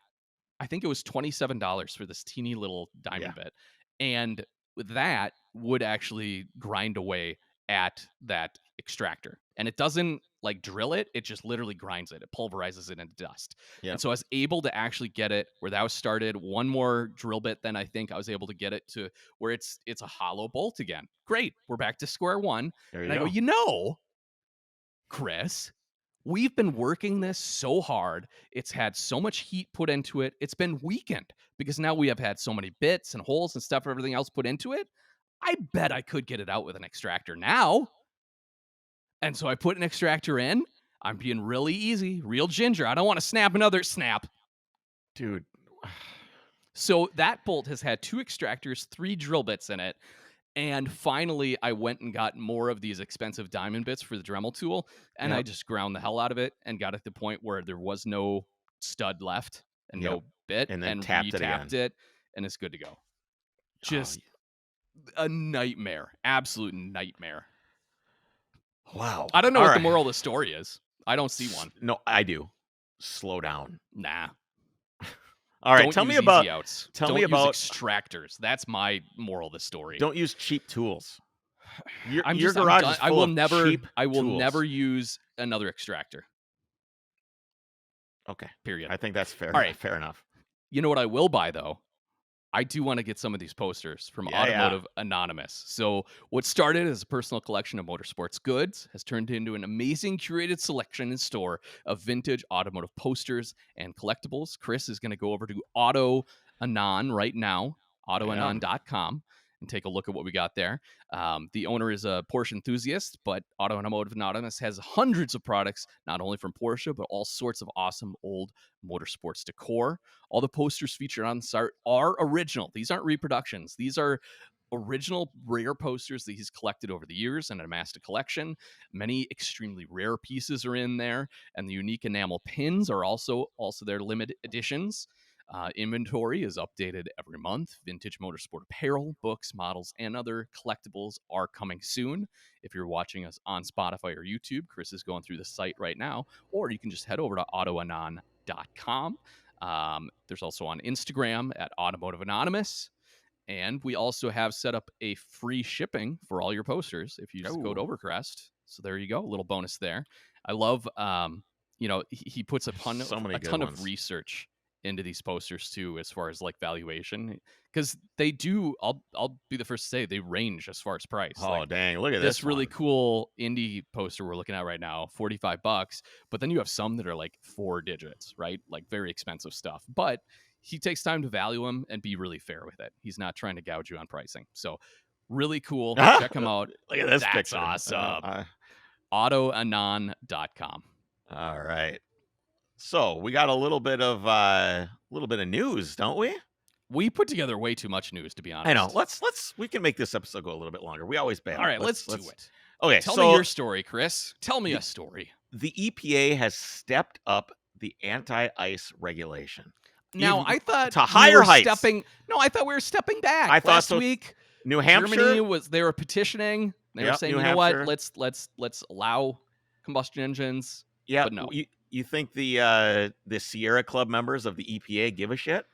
I think it was $27 for this teeny little diamond Yeah. bit. And with that would actually grind away at that extractor. And it doesn't like drill it, it just literally grinds it. It pulverizes it into dust. Yeah. And so I was able to actually get it where that was started. One more drill bit, then I think I was able to get it to where it's a hollow bolt again. Great. We're back to square one. There And you I go. go, Chris, we've been working this so hard. It's had so much heat put into it. It's been weakened because now we have had so many bits and holes and stuff, everything else put into it. I bet I could get it out with an extractor now. And so I put an extractor in. I'm being really easy, real ginger. I don't want to snap another snap. Dude. So that bolt has had 2 extractors, 3 drill bits in it. And finally, I went and got more of these expensive diamond bits for the Dremel tool, and I Yep. just ground the hell out of it and got it to the point where there was no stud left and Yep. no bit, And then and tapped it retapped again. it, and it's good to go. Oh, Just a nightmare, absolute nightmare. wow. I don't know All what the right. moral of the story is. I don't see one. No, I do. Slow down. Nah. All right, Don't tell me use about easy outs. tell Don't me use about extractors. That's my moral of the story. don't use cheap tools. Your garage done. is full of cheap I will tools. never use another extractor. Okay. Period. I think that's fair. All right. Fair enough. You know what I will buy though? I do want to get some of these posters from Yeah, yeah. Automotive Anonymous. So, what started as a personal collection of motorsports goods has turned into an amazing curated selection in store of vintage automotive posters and collectibles. Chris is going to go over to Auto Anon right now, autoanon.com, and take a look at what we got there. The owner is a Porsche enthusiast, but Automotive Anonymous has hundreds of products, not only from Porsche, but all sorts of awesome old motorsports decor. All the posters featured on the site are original. These aren't reproductions. These are original rare posters that he's collected over the years and amassed a collection. Many extremely rare pieces are in there, and the unique enamel pins are also their limited editions. Inventory is updated every month. Vintage motorsport apparel, books, models, and other collectibles are coming soon. If you're watching us on Spotify or YouTube, Chris is going through the site right now, or you can just head over to autoanon.com. There's also on Instagram at Automotive Anonymous. And we also have set up a free shipping for all your posters if you use the code Overcrest. So there you go, a little bonus there. I love, he puts a ton of research into these posters too, as far as like valuation, because they do. I'll be the first to say they range as far as price. Oh, like, dang! Look at this really cool indie poster we're looking at right now, $45. But then you have some that are like 4 digits, right? Like very expensive stuff. But he takes time to value them and be really fair with it. He's not trying to gouge you on pricing. So really cool. Check him out. Look at this That's picture. Awesome. Autoanon.com. All right. So we got a little bit of news, don't we? We put together way too much news, to be honest. I know. We can make this episode go a little bit longer. We always bail. All right, let's do it. Okay, tell me your story, Chris. Tell me a story. The EPA has stepped up the anti-ice regulation. Now, I thought to higher heights. I thought we were stepping back. I thought last week. New Hampshire, Germany they were petitioning. They were saying, what? Let's allow combustion engines. Yeah, but no. You think the Sierra Club members of the EPA give a shit?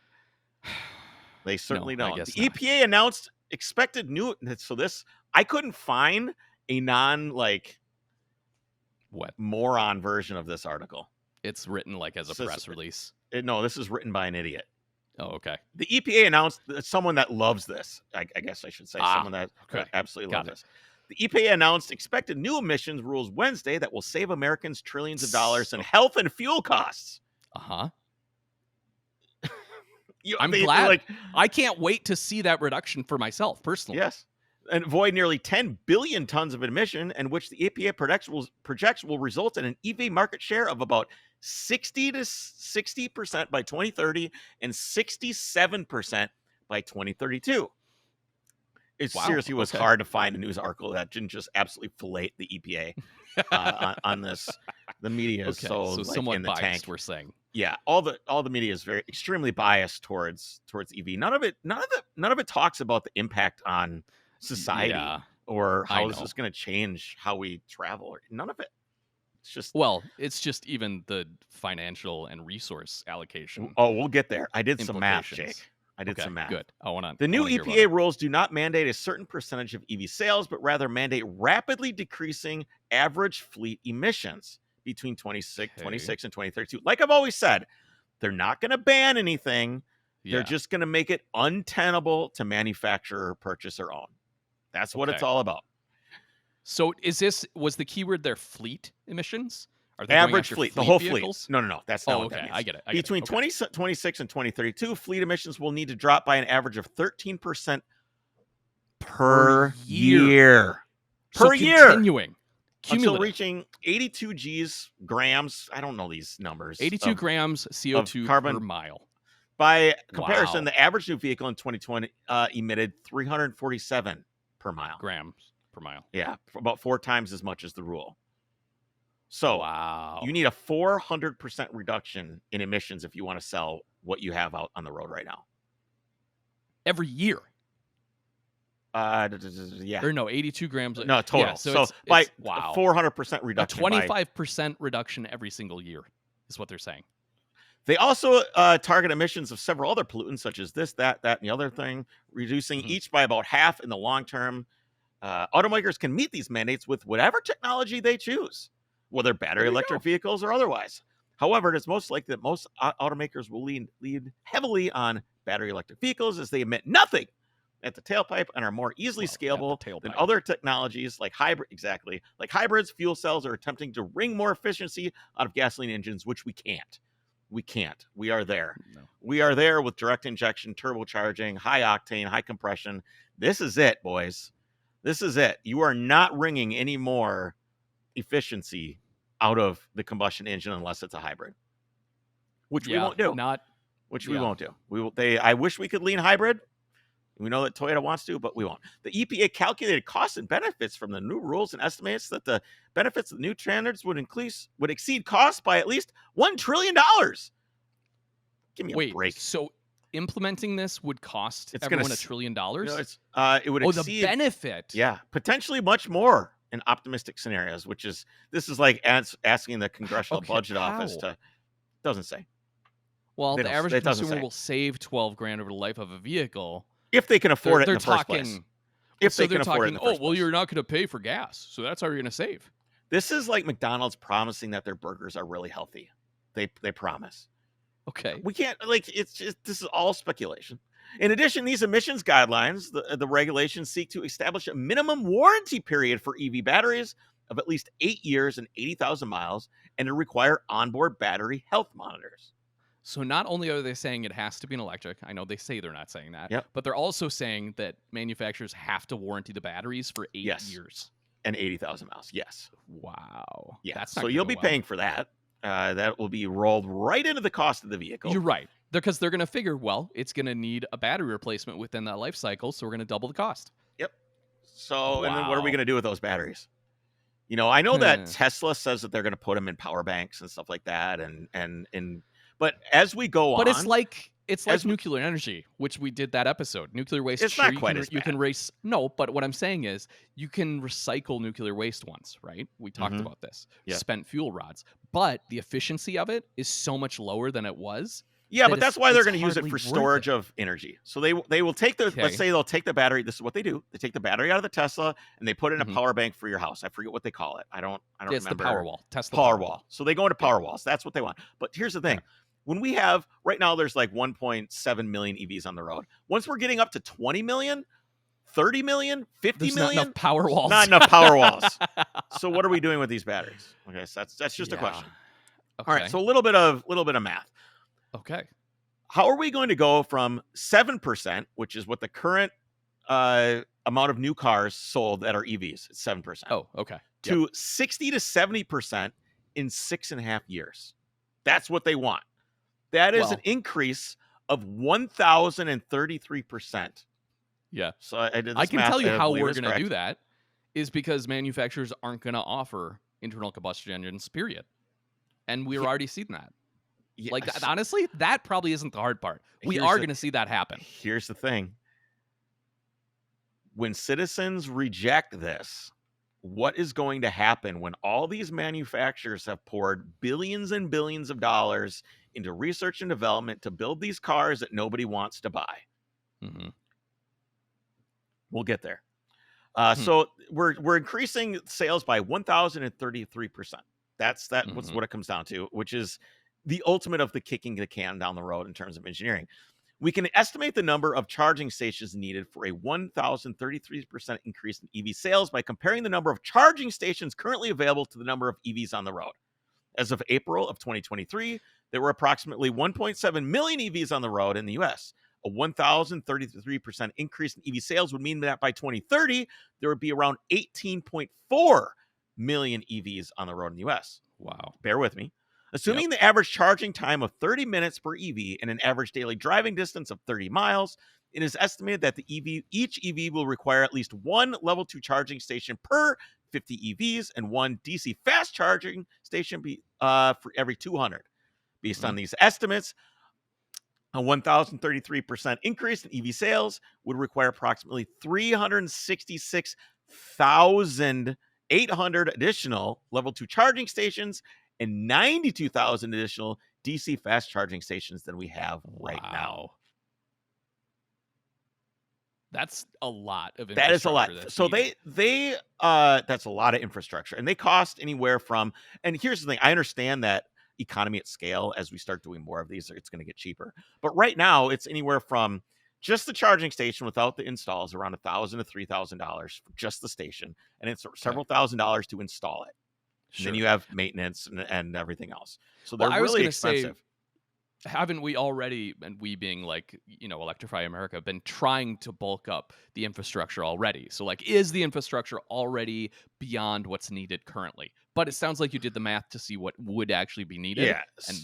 They certainly don't. The EPA announced expected new. So I couldn't find a moron version of this article. It's written like as a press release. No, this is written by an idiot. Oh, okay. The EPA announced someone that loves this. I guess I should say someone that absolutely loves this. The EPA announced expected new emissions rules Wednesday that will save Americans trillions of dollars in health and fuel costs. I'm glad. I can't wait to see that reduction for myself personally. Yes. And avoid nearly 10 billion tons of emission, and which the EPA projects will result in an EV market share of about 60% by 2030 and 67% by 2032. It seriously was hard to find a news article that didn't just absolutely fillet the EPA on this. The media is so somewhat in the biased, tank. We're saying, yeah, all the media is very extremely biased towards EV. None of it talks about the impact on society or how this is going to change how we travel. None of it. It's just even the financial and resource allocation. Oh, we'll get there. I did some math, Jake. I did some math. Good. The new EPA rules do not mandate a certain percentage of EV sales, but rather mandate rapidly decreasing average fleet emissions between 26 and 2032. Like I've always said, they're not going to ban anything. They're just going to make it untenable to manufacture or purchase or own. That's what it's all about. So was the keyword there fleet emissions? Are they average fleet, the whole vehicles? Fleet. No. That's not what that means. I get it. Between 2026 and 2032, fleet emissions will need to drop by an average of 13% per year. Continuing. Until reaching 82 grams. I don't know these numbers. 82 grams CO2 carbon per mile. By comparison, the average new vehicle in 2020 emitted 347 per mile. Grams per mile. Yeah, about 4 times as much as the rule. So you need a 400% reduction in emissions if you want to sell what you have out on the road right now. Every year. Yeah. Or no, 82 grams. No, total. Yeah, so it's by 400% reduction. A 25% reduction every single year is what they're saying. They also target emissions of several other pollutants, such as this, that, and the other thing, reducing each by about half in the long term. Automakers can meet these mandates with whatever technology they choose, whether battery There you electric go. vehicles or otherwise. However, it is most likely that most automakers will lean heavily on battery electric vehicles, as they emit nothing at the tailpipe and are more easily Well, at the scalable than tailpipe. other technologies like hybrids. Fuel cells are attempting to wring more efficiency out of gasoline engines, which we can't. We are there. No. We are there with direct injection, turbocharging, high octane, high compression. This is it, boys. This is it. You are not wringing any more efficiency out of the combustion engine unless it's a hybrid, which we won't do. We won't do. We will. I wish we could lean hybrid. We know that Toyota wants to, but we won't. The EPA calculated costs and benefits from the new rules and estimates that the benefits of the new standards would exceed costs by at least $1 trillion. Give me a break. So implementing this would cost everyone $1 trillion? It would exceed the benefit. Yeah, potentially much more in optimistic scenarios, this is like asking the Congressional Budget Office to, doesn't say. Well, the average consumer will save $12,000 over the life of a vehicle. If they can afford it in the first place. If they can afford it in the first place. You're not going to pay for gas, so that's how you're going to save. This is like McDonald's promising that their burgers are really healthy. They promise. Okay. We can't, this is all speculation. In addition, these emissions guidelines, the regulations seek to establish a minimum warranty period for EV batteries of at least 8 years and 80,000 miles, and to require onboard battery health monitors. So not only are they saying it has to be an electric, I know they say they're not saying that, yep, but they're also saying that manufacturers have to warranty the batteries for 8 years. And 80,000 miles, yes. Wow. Yeah, so you'll be paying for that. That will be rolled right into the cost of the vehicle. You're right. Because they're going to figure, it's going to need a battery replacement within that life cycle, so we're going to double the cost. Yep. So, and then what are we going to do with those batteries? I know that Tesla says that they're going to put them in power banks and stuff like that, but as we go on, it's like nuclear energy, which we did that episode. Nuclear waste. It's not quite as bad. You can race. No, but what I'm saying is you can recycle nuclear waste once, right? We talked about this. Yeah. Spent fuel rods, but the efficiency of it is so much lower than it was. Yeah, but that's why they're going to use it for storage of energy. So they will take let's say they'll take the battery. This is what they do. They take the battery out of the Tesla and they put it in a power bank for your house. I forget what they call it. I don't remember. It's the Powerwall. Tesla Powerwall. So they go into Powerwalls. That's what they want. But here's the thing. Yeah. When we have right now, there's like 1.7 million EVs on the road. Once we're getting up to 20 million, 30 million, 50 million, not enough Powerwalls. Not enough Powerwalls. So what are we doing with these batteries? Okay, so that's just a question. Okay. All right, so a little bit of math. Okay. How are we going to go from 7%, which is what the current amount of new cars sold that are EVs, it's 7%. Oh, okay. To 60 to 70% in 6.5 years. That's what they want. That is an increase of 1,033%. Yeah. So I can tell you how we're going to do that is because manufacturers aren't going to offer internal combustion engines, period. And we're already seeing that. Yeah, honestly, that probably isn't the hard part. We are going to see that happen. Here's the thing. When citizens reject this, what is going to happen when all these manufacturers have poured billions and billions of dollars into research and development to build these cars that nobody wants to buy? Mm-hmm. We'll get there. So we're increasing sales by 1,033%. That's what it comes down to, which is the ultimate of the kicking the can down the road in terms of engineering. We can estimate the number of charging stations needed for a 1,033% increase in EV sales by comparing the number of charging stations currently available to the number of EVs on the road. As of April of 2023, there were approximately 1.7 million EVs on the road in the US. A 1,033% increase in EV sales would mean that by 2030, there would be around 18.4 million EVs on the road in the US. Wow. Bear with me. Assuming the average charging time of 30 minutes per EV and an average daily driving distance of 30 miles, it is estimated that each EV will require at least one level 2 charging station per 50 EVs and one DC fast charging station for every 200. Based on these estimates, a 1,033% increase in EV sales would require approximately 366,800 additional level 2 charging stations and 92,000 additional DC fast charging stations than we have right now. That's a lot of That is a lot. infrastructure that's So needed. they that's a lot of infrastructure, and they cost anywhere from. And here's the thing: I understand that economy at scale. As we start doing more of these, it's going to get cheaper. But right now, it's anywhere from just the charging station without the installs around $1,000 to $3,000 for just the station, and it's Okay. several $1,000s to install it. And Sure. then you have maintenance and everything else. So Well, they're I was really gonna say, expensive. haven't we already, and we being like, Electrify America, been trying to bulk up the infrastructure already? So, like, is the infrastructure already beyond what's needed currently? But it sounds like you did the math to see what would actually be needed, Yeah. and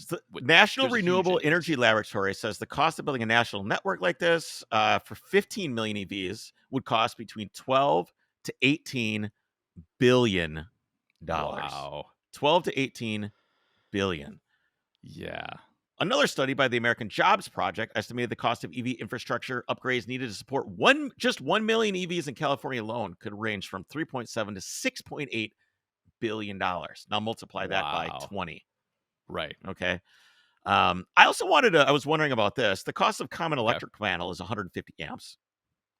National there's a huge Renewable increase. Energy Laboratory says the cost of building a national network like this for 15 million EVs would cost between 12 to 18 billion dollars. Wow. 12 to 18 billion. Yeah. Another study by the American Jobs Project estimated the cost of EV infrastructure upgrades needed to support just 1 million EVs in California alone could range from 3.7 to 6.8 billion dollars. Now multiply that by Wow. 20. Right. Okay. I also I was wondering about this. The cost of common electric panel is 150 amps.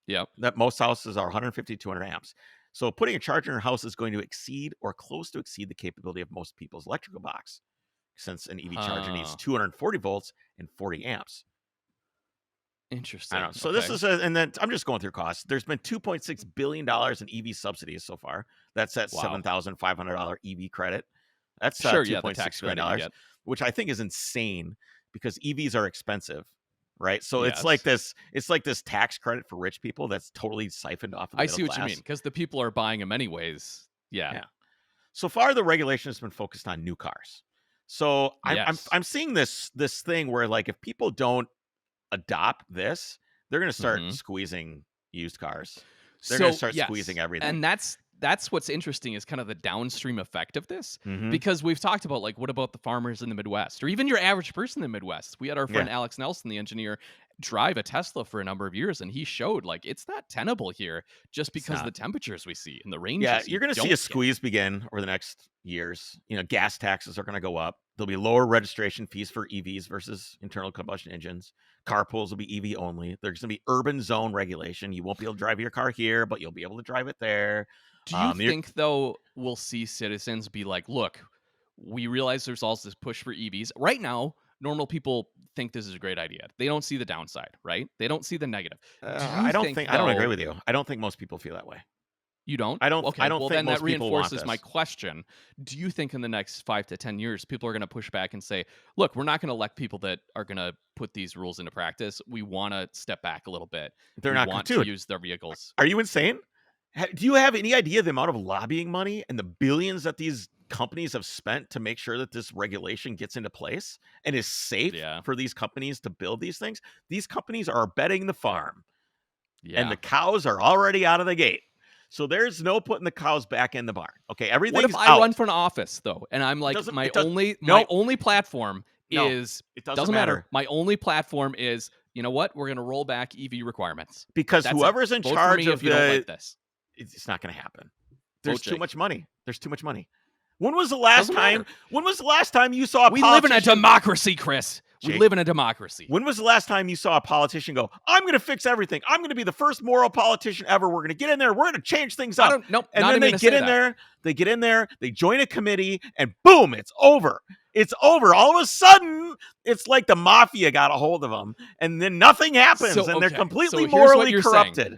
Yep. That most houses are 150, 200 amps. So putting a charger in your house is going to exceed or close to exceed the capability of most people's electrical box, since an EV charger needs Huh. 240 volts and 40 amps. I Interesting. don't know. So this Okay. is, and then I'm just going through costs. There's been $2.6 billion in EV subsidies so far. That's that Wow. $7,500 EV credit. That's Sure. Yeah. The $2.6 tax billion credit you dollars, get. which I think is insane because EVs are expensive, right? So it's Yes. like this tax credit for rich people that's totally siphoned off of the I middle see what you mean, class. because the people are buying them anyways. Yeah. Yeah. So far, the regulation has been focused on new cars. So Yes. I'm seeing this thing where, like, if people don't adopt this, they're going to start Mhm. squeezing used cars. They're going to So, start squeezing yes, everything. and that's what's interesting is kind of the downstream effect of this, Mm-hmm. because we've talked about, like, what about the farmers in the Midwest or even your average person in the Midwest? We had our Yeah. friend Alex Nelson, the engineer, drive a Tesla for a number of years, and he showed, like, it's not tenable here just It's because of not. the temperatures we see and the Yeah, ranges you you're going to see a don't get. squeeze begin over the next years. Gas taxes are going to go up. There'll be lower registration fees for EVs versus internal combustion engines. Carpools will be EV only. There's going to be urban zone regulation. You won't be able to drive your car here, but you'll be able to drive it there. Do you You're, think, though, we'll see citizens be like, "Look, we realize there's also this push for EVs." Right now, normal people think this is a great idea. They don't see the downside, right? They don't see the negative. Do you think, I don't agree though, with you. I don't think most people feel that way. you don't? I Okay, don't well, think then that most people want reinforces my this. question. Do you think in the next 5 to 10 years, people are going to push back and say, "Look, we're not going to elect people that are going to put these rules into practice. We want to step back a little bit. They're We not, want to dude. use their vehicles." Are you insane? Do you have any idea the amount of lobbying money and the billions that these companies have spent to make sure that this regulation gets into place and is safe Yeah. for these companies to build these things? These companies are betting the farm, and Yeah. the cows are already out of the gate. So there's no putting the cows back in the barn. Okay, What if everything's I run out. for an office, though, and I'm It like, doesn't. my It does. only my No, only platform no, is, it doesn't doesn't matter. matter My only platform is, you know what? We're gonna roll back EV requirements. because That's it. whoever's in Vote for charge me of if you don't the like this. it's not going to happen. Vote There's too Jake. much money. There's too much money. When was the last Doesn't time? matter. When was the last time you saw a We live in a politician? democracy, Chris. We Jake, live in a democracy. when was the last time you saw a politician go, "I'm going to fix everything. I'm going to be the first moral politician ever. We're going to get in there. We're going to change things I up." don't. Nope. And Not then even they gonna get say in that. there. They get in there. They join a committee, and boom, it's over. It's over. All of a sudden, it's like the mafia got a hold of them, and then nothing happens, So, and they're okay. completely So here's what morally you're saying. corrupted.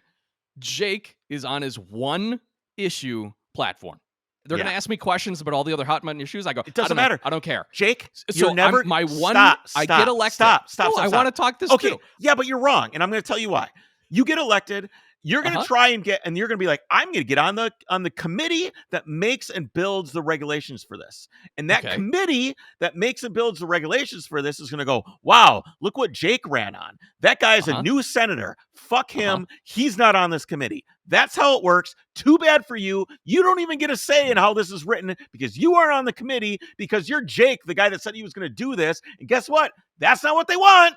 Jake is on his one issue platform. They're Yeah. gonna ask me questions about all the other hot button issues. I go, It I doesn't don't know. matter. I don't care. Jake, So you're never my one. stop. I get elected. No, I want to talk this Okay, through. yeah, but you're wrong, and I'm going to tell you why. You get elected, you're going to try and get, and you're going to be like, I'm going to get on the committee that makes and builds the regulations for this, and that Okay. committee that makes and builds the regulations for this is going to go, wow, look what Jake ran on. That guy's a new senator. Fuck him. He's not on this committee. That's how it works. Too bad for you. You don't even get a say in how this is written because you aren't on the committee because you're Jake, the guy that said he was going to do this. And guess what? That's not what they want.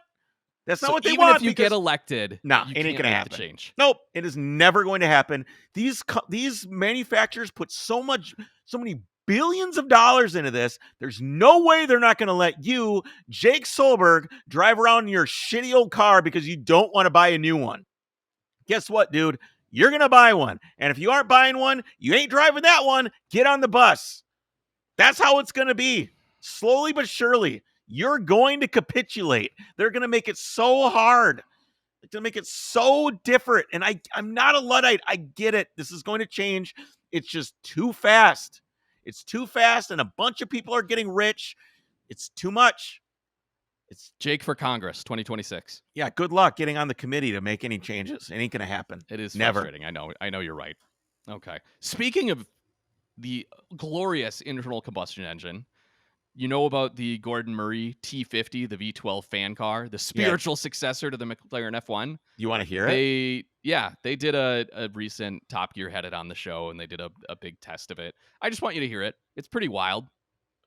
That's not what they want. Even if you get elected, no, you it ain't can't gonna make happen. the change. Nope, it is never going to happen. These manufacturers put so many billions of dollars into this. There's no way they're not going to let you, Jake Solberg, drive around in your shitty old car because you don't want to buy a new one. guess what, dude? You're going to buy one. And if you aren't buying one, you ain't driving that one. Get on the bus. That's how it's going to be. Slowly but surely, you're going to capitulate. They're going to make it so hard. They're going to make it so different. And I'm not a Luddite. I get it. This is going to change. It's just too fast. It's too fast, and a bunch of people are getting rich. It's too much. It's Jake for Congress, 2026. Yeah, good luck getting on the committee to make any changes. It ain't going to happen. It is Never. frustrating. I know you're right. Okay. Speaking of the glorious internal combustion engine, you know about the Gordon Murray T50, the V12 fan car, the spiritual successor to the McLaren F1? You want to hear it? They did a recent Top Gear had it on the show, and they did a big test of it. I just want you to hear it. It's pretty wild.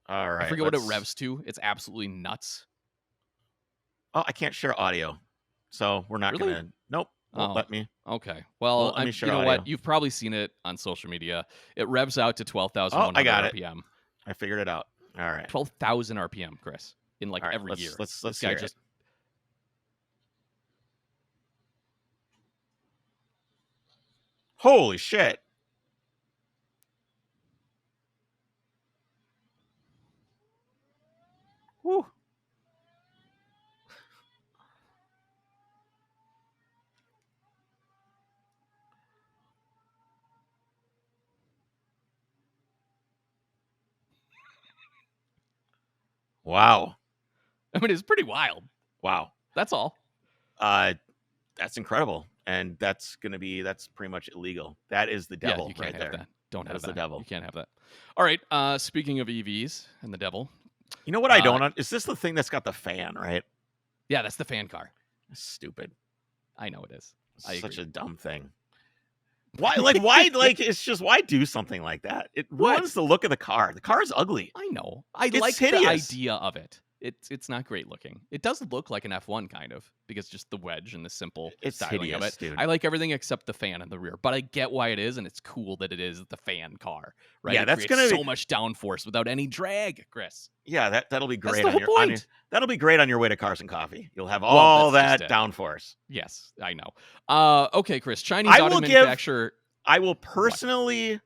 All right. I forget what it revs to. It's absolutely nuts. Oh, I can't share audio, so we're not Really? going to. Nope. Won't let me. Okay. Well, let me share you know audio. what? You've probably seen it on social media. It revs out to 12,100 I got RPM. I figured it out. All right. 12,000 RPM, Chris, in All right, every year. Let's this hear guy just. it. Holy shit. Woo. Wow. I mean, it's pretty wild. Wow. That's all. That's incredible. And that's pretty much illegal. That is the devil you can't right have there. that. Don't have that. that. The devil. You can't have that. All right. Speaking of EVs and the devil. You know what I don't is this the thing that's got the fan, right? Yeah, that's the fan car. That's stupid. I know it is. It's such a dumb thing. Why it's just why do something like that? It ruins the look of the car. The car is ugly. I know. I It's like hideous. the idea of it. It's not great looking. It does look like an F1 kind of, because just the wedge and the simple styling hideous, of it. dude. I like everything except the fan in the rear, but I get why it is, and it's cool that it is the fan car, right? Yeah, it that's creates gonna so much downforce without any drag, Chris. Yeah, that'll be great That's the whole point. That'll be great on your way to Cars and Coffee. You'll have all that downforce. Yes, I know. Okay, Chris, Chinese auto manufacturer. I will personally.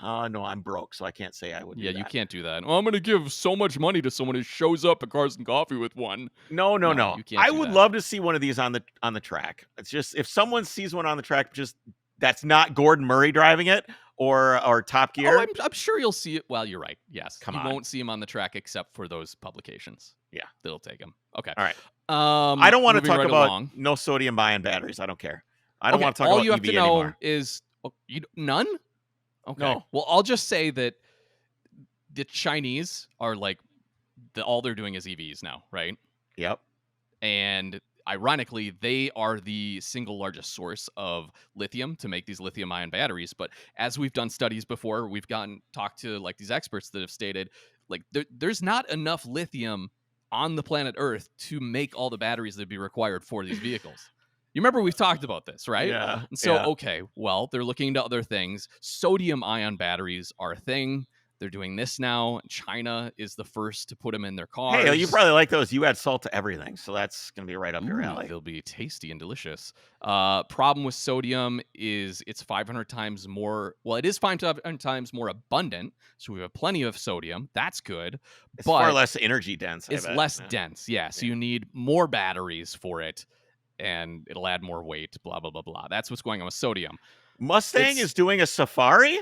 No, I'm broke, so I can't say I would. Yeah, you can't do that. Well, I'm going to give so much money to someone who shows up at Cars and Coffee with one. No. You can't I would love to see one of these on the track. It's just if someone sees one on the track, just that's not Gordon Murray driving it or Top Gear. Oh, I'm sure you'll see it. Well, you're right. Yes, you won't see him on the track except for those publications. Yeah, that'll take him. Okay. All right. I don't want to talk about along. no sodium ion batteries. I don't care. I don't want to talk all about you have EV to know anymore. is none. Okay. No. Well, I'll just say that the Chinese are all they're doing is EVs now, right? Yep. And ironically, they are the single largest source of lithium to make these lithium-ion batteries. But as we've done studies before, we've talked to these experts that have stated there's not enough lithium on the planet Earth to make all the batteries that'd be required for these vehicles. You remember we've talked about this, right? Yeah. And so, okay, well, they're looking into other things. Sodium-ion batteries are a thing. They're doing this now. China is the first to put them in their cars. Hey, you probably like those. You add salt to everything, so that's going to be right up your alley. They'll be tasty and delicious. Problem with sodium is it's 500 times more. Well, it is 500 times more abundant, so we have plenty of sodium. That's good. It's but far less energy dense. It's less dense, yeah. So you need more batteries for it, and it'll add more weight, blah, blah, blah, blah. That's what's going on with sodium. Mustang is doing a Safari?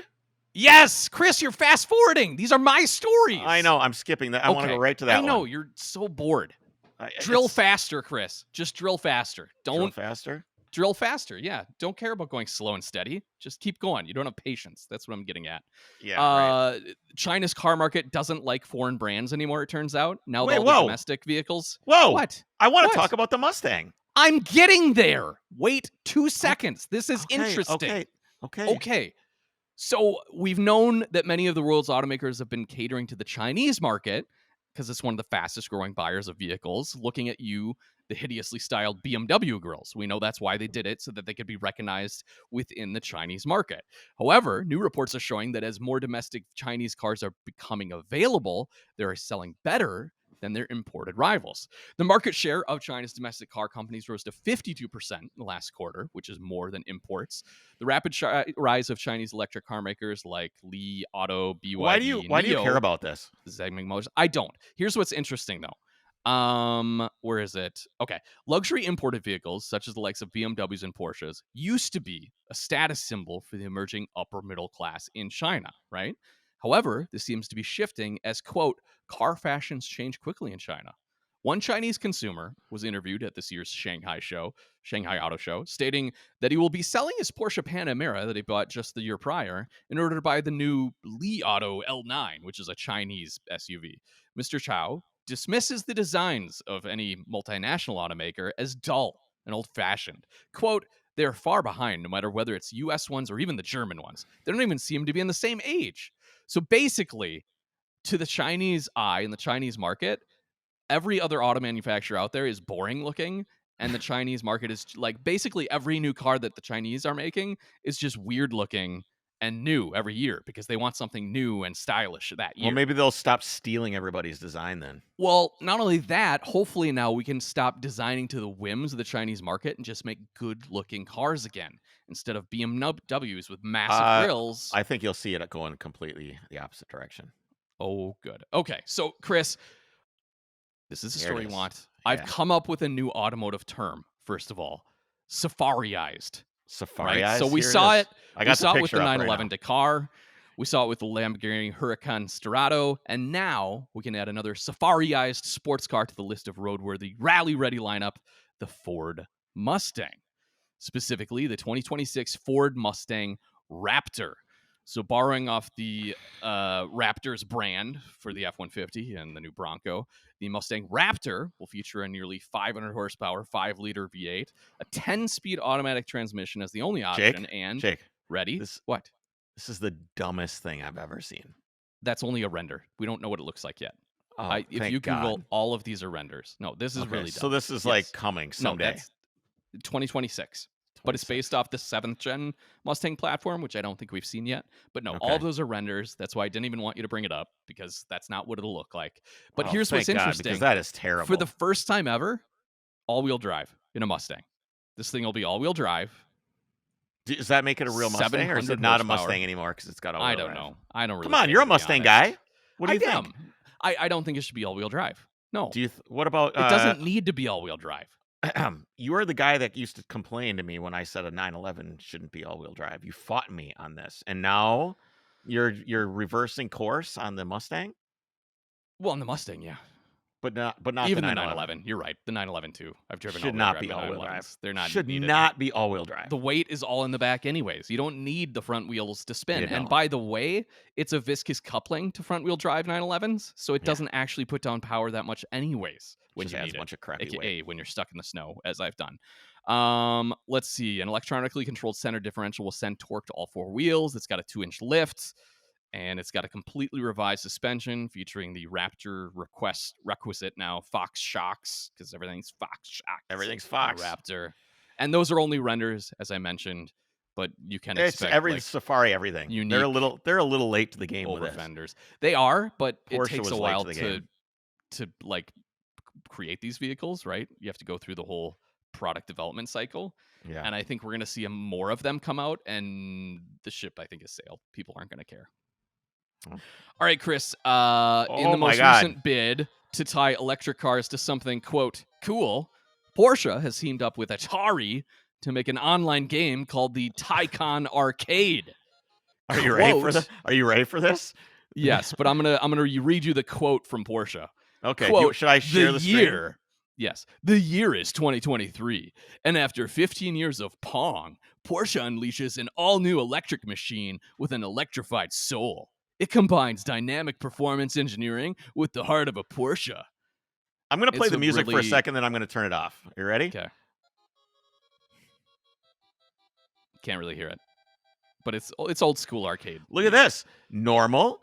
Yes, Chris, you're fast forwarding. These are my stories. I know. I'm skipping that. I want to go right to that I know. one. You're so bored. Drill faster, Chris. Just drill faster. Drill faster? Drill faster, yeah. Don't care about going slow and steady. Just keep going. You don't have patience. That's what I'm getting at. Yeah, right. China's car market doesn't like foreign brands anymore, it turns out. Now Wait, all the domestic vehicles. Whoa. What? I want to talk about the Mustang. I'm getting there. Wait 2 seconds. This is interesting. Okay. So we've known that many of the world's automakers have been catering to the Chinese market because it's one of the fastest growing buyers of vehicles. Looking at you, the hideously styled BMW girls. We know that's why they did it, so that they could be recognized within the Chinese market. However, new reports are showing that as more domestic Chinese cars are becoming available, they're selling better than their imported rivals. The market share of China's domestic car companies rose to 52% in the last quarter, which is more than imports. The rapid rise of Chinese electric car makers like Li Auto, BYD, Why do you care NIO, about this? Zegming Motors. I don't. Here's what's interesting though. Where is it? Okay. Luxury imported vehicles, such as the likes of BMWs and Porsches, used to be a status symbol for the emerging upper middle class in China, right? However, this seems to be shifting as, quote, car fashions change quickly in China. One Chinese consumer was interviewed at this year's Shanghai Auto Show, stating that he will be selling his Porsche Panamera that he bought just the year prior in order to buy the new Li Auto L9, which is a Chinese SUV. Mr. Chow dismisses the designs of any multinational automaker as dull and old-fashioned. Quote, they're far behind, no matter whether it's US ones or even the German ones. They don't even seem to be in the same age. So basically, to the Chinese eye and the Chinese market, every other auto manufacturer out there is boring looking, and the Chinese market is like basically every new car that the Chinese are making is just weird looking and new every year because they want something new and stylish that year. Well, maybe they'll stop stealing everybody's design then. Well, not only that, hopefully now we can stop designing to the whims of the Chinese market and just make good-looking cars again instead of BMWs with massive grills. I think you'll see it going completely the opposite direction. Oh, good. Okay, so Chris, this is the There story it you is. want. Yeah. I've come up with a new automotive term, first of all. Safariized. Safari Right? eyes. So we Here saw it. I got We saw the it with the picture up right 911 now. Dakar. We saw it with the Lamborghini Huracan Sterrato. And now we can add another Safariized sports car to the list of roadworthy, rally-ready lineup, the Ford Mustang. Specifically, the 2026 Ford Mustang Raptor. So borrowing off the Raptors brand for the F-150 and the new Bronco, the Mustang Raptor will feature a nearly 500 horsepower, 5-liter V8, a 10-speed automatic transmission as the only option, Jake, ready? this What? this is the dumbest thing I've ever seen. That's only a render. We don't know what it looks like yet. Oh, If thank you Google, God. all of these are renders. No, this is Okay, really dumb. so this is Yes. like coming No, someday. that's 2026. But it's based off the 7th gen Mustang platform, which I don't think we've seen yet. But no, all Okay. of those are renders. That's why I didn't even want you to bring it up because that's not what it'll look like. But Oh, here's what's thank God, interesting. because that is terrible. For the first time ever, all-wheel drive in a Mustang. This thing will be all-wheel drive. Does that make it a real Mustang, or is it 700 not a horsepower. Mustang anymore because it's got all-wheel I don't drive? know. I don't really Come on, care, you're a to be Mustang honest. guy. What do you think? am. I don't think it should be all-wheel drive. No. Do you? What about? It doesn't need to be all-wheel drive. You are the guy that used to complain to me when I said a 911 shouldn't be all-wheel drive. You fought me on this, and now you're reversing course on the Mustang, Well, on the Mustang, yeah. but not Even the the 911. 911. You're right. The 911 too. I've driven Should all-wheel not drive be in all-wheel 911s. drive. They're not Should needed. not be all-wheel drive. The weight is all in the back anyways. You don't need the front wheels to spin. You And don't. by the way, it's a viscous coupling to front wheel drive 911s, so it Yeah. doesn't actually put down power that much anyways when Just you adds need a it. bunch of crappy AKA weight. when you're stuck in the snow, as I've done. Let's see. An electronically controlled center differential will send torque to all 4 wheels. It's got a 2-inch lift, and it's got a completely revised suspension featuring the Raptor requisite now Fox shocks, because everything's Fox shocks. Everything's on Fox. a Raptor. And those are only renders, as I mentioned, but you can It's expect every like, Safari everything. They're a unique little late to the game with over this. vendors. They are, but Porsche it takes was a late while to the to game. like create these vehicles, right? You have to go through the whole product development cycle. Yeah. And I think we're going to see more of them come out, and the ship, I think, has sailed. People aren't going to care. Oh. All right, Chris. In Oh the my most God. recent bid to tie electric cars to something, quote, cool, Porsche has teamed up with Atari to make an online game called the Taycan Arcade. Are you ready for Quote- Are you ready for this? Yes, but I'm gonna read you the quote from Porsche. Okay. Quote, Should I share the screen? year? Yes, the year is 2023, and after 15 years of Pong, Porsche unleashes an all-new electric machine with an electrified soul. It combines dynamic performance engineering with the heart of a Porsche. I'm gonna play It's the a music for a really- second, then I'm gonna turn it off. You ready? Okay. Can't really hear it, but it's old school arcade. Look at this: normal,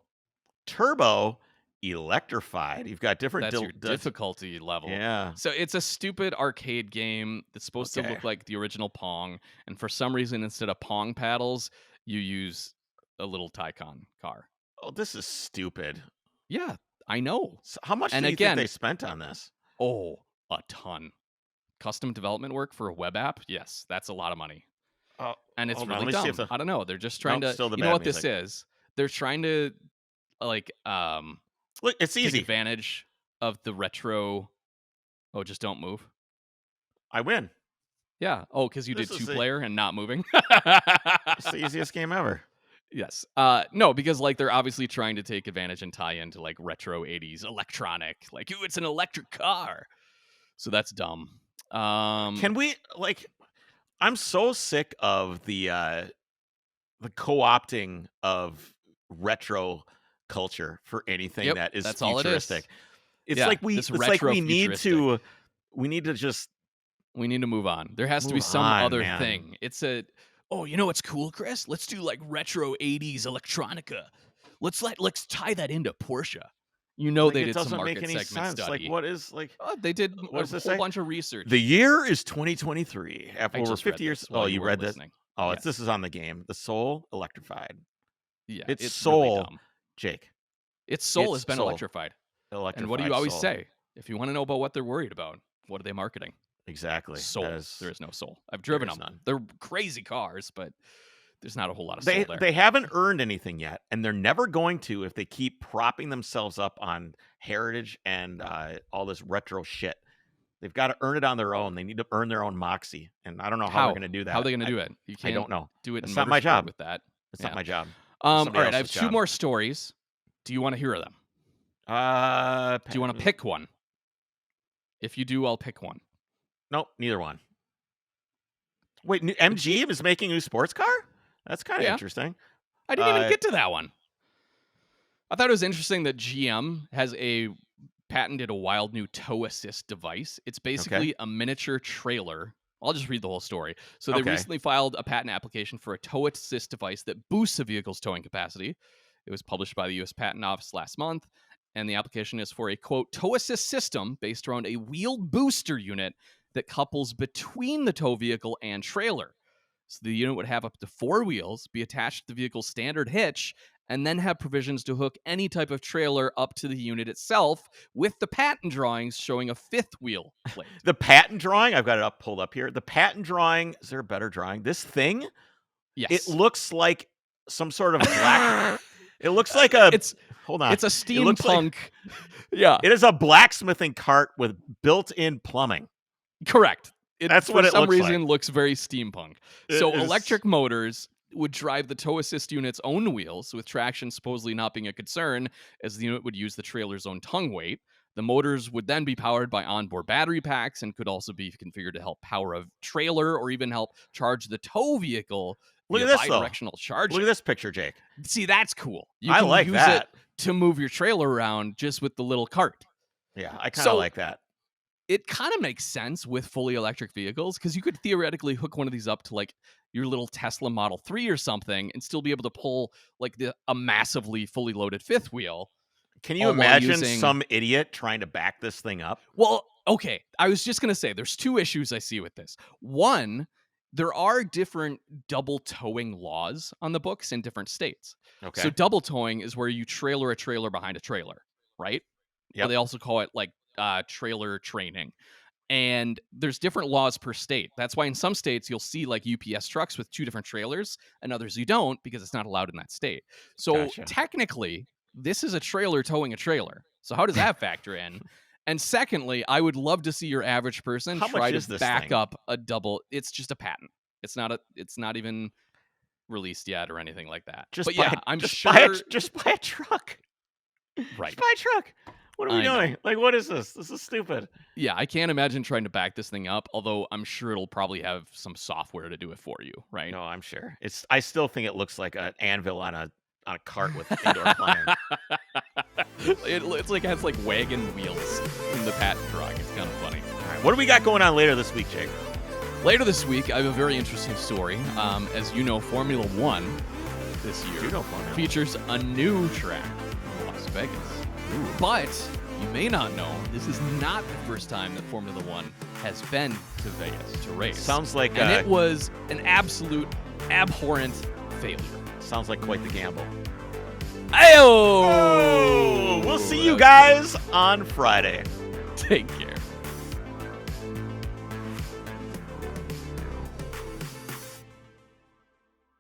turbo, electrified. You've got different. That's your difficulty level. Yeah. So it's a stupid arcade game that's supposed to Okay. look like the original Pong, and for some reason, instead of Pong paddles, you use a little Taycan car. Oh, this is stupid. Yeah, I know. So how much And do you think again, they spent on this? oh, a ton. Custom development work for a web app? Yes, that's a lot of money. Oh, And it's hold on. Let really me see if dumb. the I don't know. They're just trying nope, to, still the you know bad what this music. is? They're trying to like Look, it's take easy. advantage of the retro. Oh, just don't move. I win. Yeah. Oh, because you This did is the 2-player and not moving. it's the easiest game ever. Yes. No, because like they're obviously trying to take advantage and tie into like retro 80s electronic. Like, ooh, it's an electric car. So that's dumb. Can we like? I'm so sick of the co-opting of retro culture for anything Yep, that is that's all it is. futuristic. It's Yeah, like this it's like retro we need futuristic. to just We need to move on. There has to be move some on, other man. thing. It's a oh, you know what's cool, Chris? Let's do like retro 80s electronica. Let's tie that into Porsche. You know Like, they it did some doesn't market make any segment sense. study. Like, what is like? Oh, they did What a does this whole say? bunch of research. The year is 2023. After I over just read 50 years. this while Oh, you you weren't read that? listening. Oh, Yes. this is on the game. The Soul electrified. Yeah, It's really Soul, dumb. Jake. Its soul It's has been Soul. electrified. Electrified. And what do you always Soul. say? If you want to know about what they're worried about, what are they marketing? Exactly. Soul. That is, There is no soul. I've driven is them. none. They're crazy cars, but there's not a whole lot of soul They there. they haven't earned anything yet, and they're never going to if they keep propping themselves up on heritage and all this retro shit. They've got to earn it on their own. They need to earn their own moxie, and I don't know how they're going to do that. How are they going to do it? You I can't don't know. do it It's in not my Motorsport job. with that. It's not Yeah. my job. All somebody right, I have else's two job. more stories. Do you want to hear them? Do you want to pick one? If you do, I'll pick one. Nope, neither one. Wait, MG is making a new sports car? That's kind of Yeah. interesting. I didn't even get to that one. I thought it was interesting that GM has patented a wild new tow assist device. It's basically a miniature trailer. I'll just read the whole story. So they Okay. recently filed a patent application for a tow assist device that boosts a vehicle's towing capacity. It was published by the U.S. Patent Office last month, and the application is for a, quote, tow assist system based around a wheeled booster unit that couples between the tow vehicle and trailer. So the unit would have up to 4 wheels, be attached to the vehicle's standard hitch, and then have provisions to hook any type of trailer up to the unit itself, with the patent drawings showing a 5th wheel plate. The patent drawing, I've got it pulled up here. The patent drawing, is there a better drawing? This thing, Yes. it looks like some sort of black. It looks like a. Hold on. It's a It looks steampunk. like- Yeah, It is a blacksmithing cart with built-in plumbing. correct. That's what it for some looks like. reason looks very steampunk. It So is- electric motors would drive the tow assist unit's own wheels, with traction supposedly not being a concern, as the unit would use the trailer's own tongue weight. The motors would then be powered by onboard battery packs and could also be configured to help power a trailer or even help charge the tow vehicle Look via at this, though. bidirectional charging. Look at this picture, Jake. See, that's cool. You I can like use that. it to move your trailer around just with the little cart. Yeah, I kind of So- like that. It kind of makes sense with fully electric vehicles, because you could theoretically hook one of these up to like your little Tesla Model 3 or something and still be able to pull like a massively fully loaded 5th wheel. Can you all while imagine using- some idiot trying to back this thing up? Well, okay. I was just going to say there's 2 issues I see with this. One, there are different double towing laws on the books in different states. Okay. So double towing is where you trailer a trailer behind a trailer, right? Or Yep. they also call it like trailer training. And there's different laws per state. That's why in some states you'll see like UPS trucks with 2 different trailers, and others you don't, because it's not allowed in that state. So Gotcha. technically, this is a trailer towing a trailer. So how does that factor in? And secondly, I would love to see your average person How much try is to this back thing? up a double. It's just a patent. It's not even released yet or anything like that. Just but buy, yeah, I'm just sure. just buy a truck. Right. Just buy a truck. What are we I know. doing? Like, what is this? This is stupid. Yeah, I can't imagine trying to back this thing up, although I'm sure it'll probably have some software to do it for you, right? No, I'm sure. I still think it looks like an anvil on a cart with indoor plumbing. It's like it has like wagon wheels in the patent drawing. It's kind of funny. All right, what do we got going on later this week, Jake? Later this week, I have a very interesting story. As you know, Formula One this year You know Formula. features a new track in Las Vegas. But you may not know, this is not the first time that Formula One has been to Vegas to race. Sounds like and it was an absolute abhorrent failure. sounds like quite the gamble. Ayo! So we'll see you guys on Friday. Take care.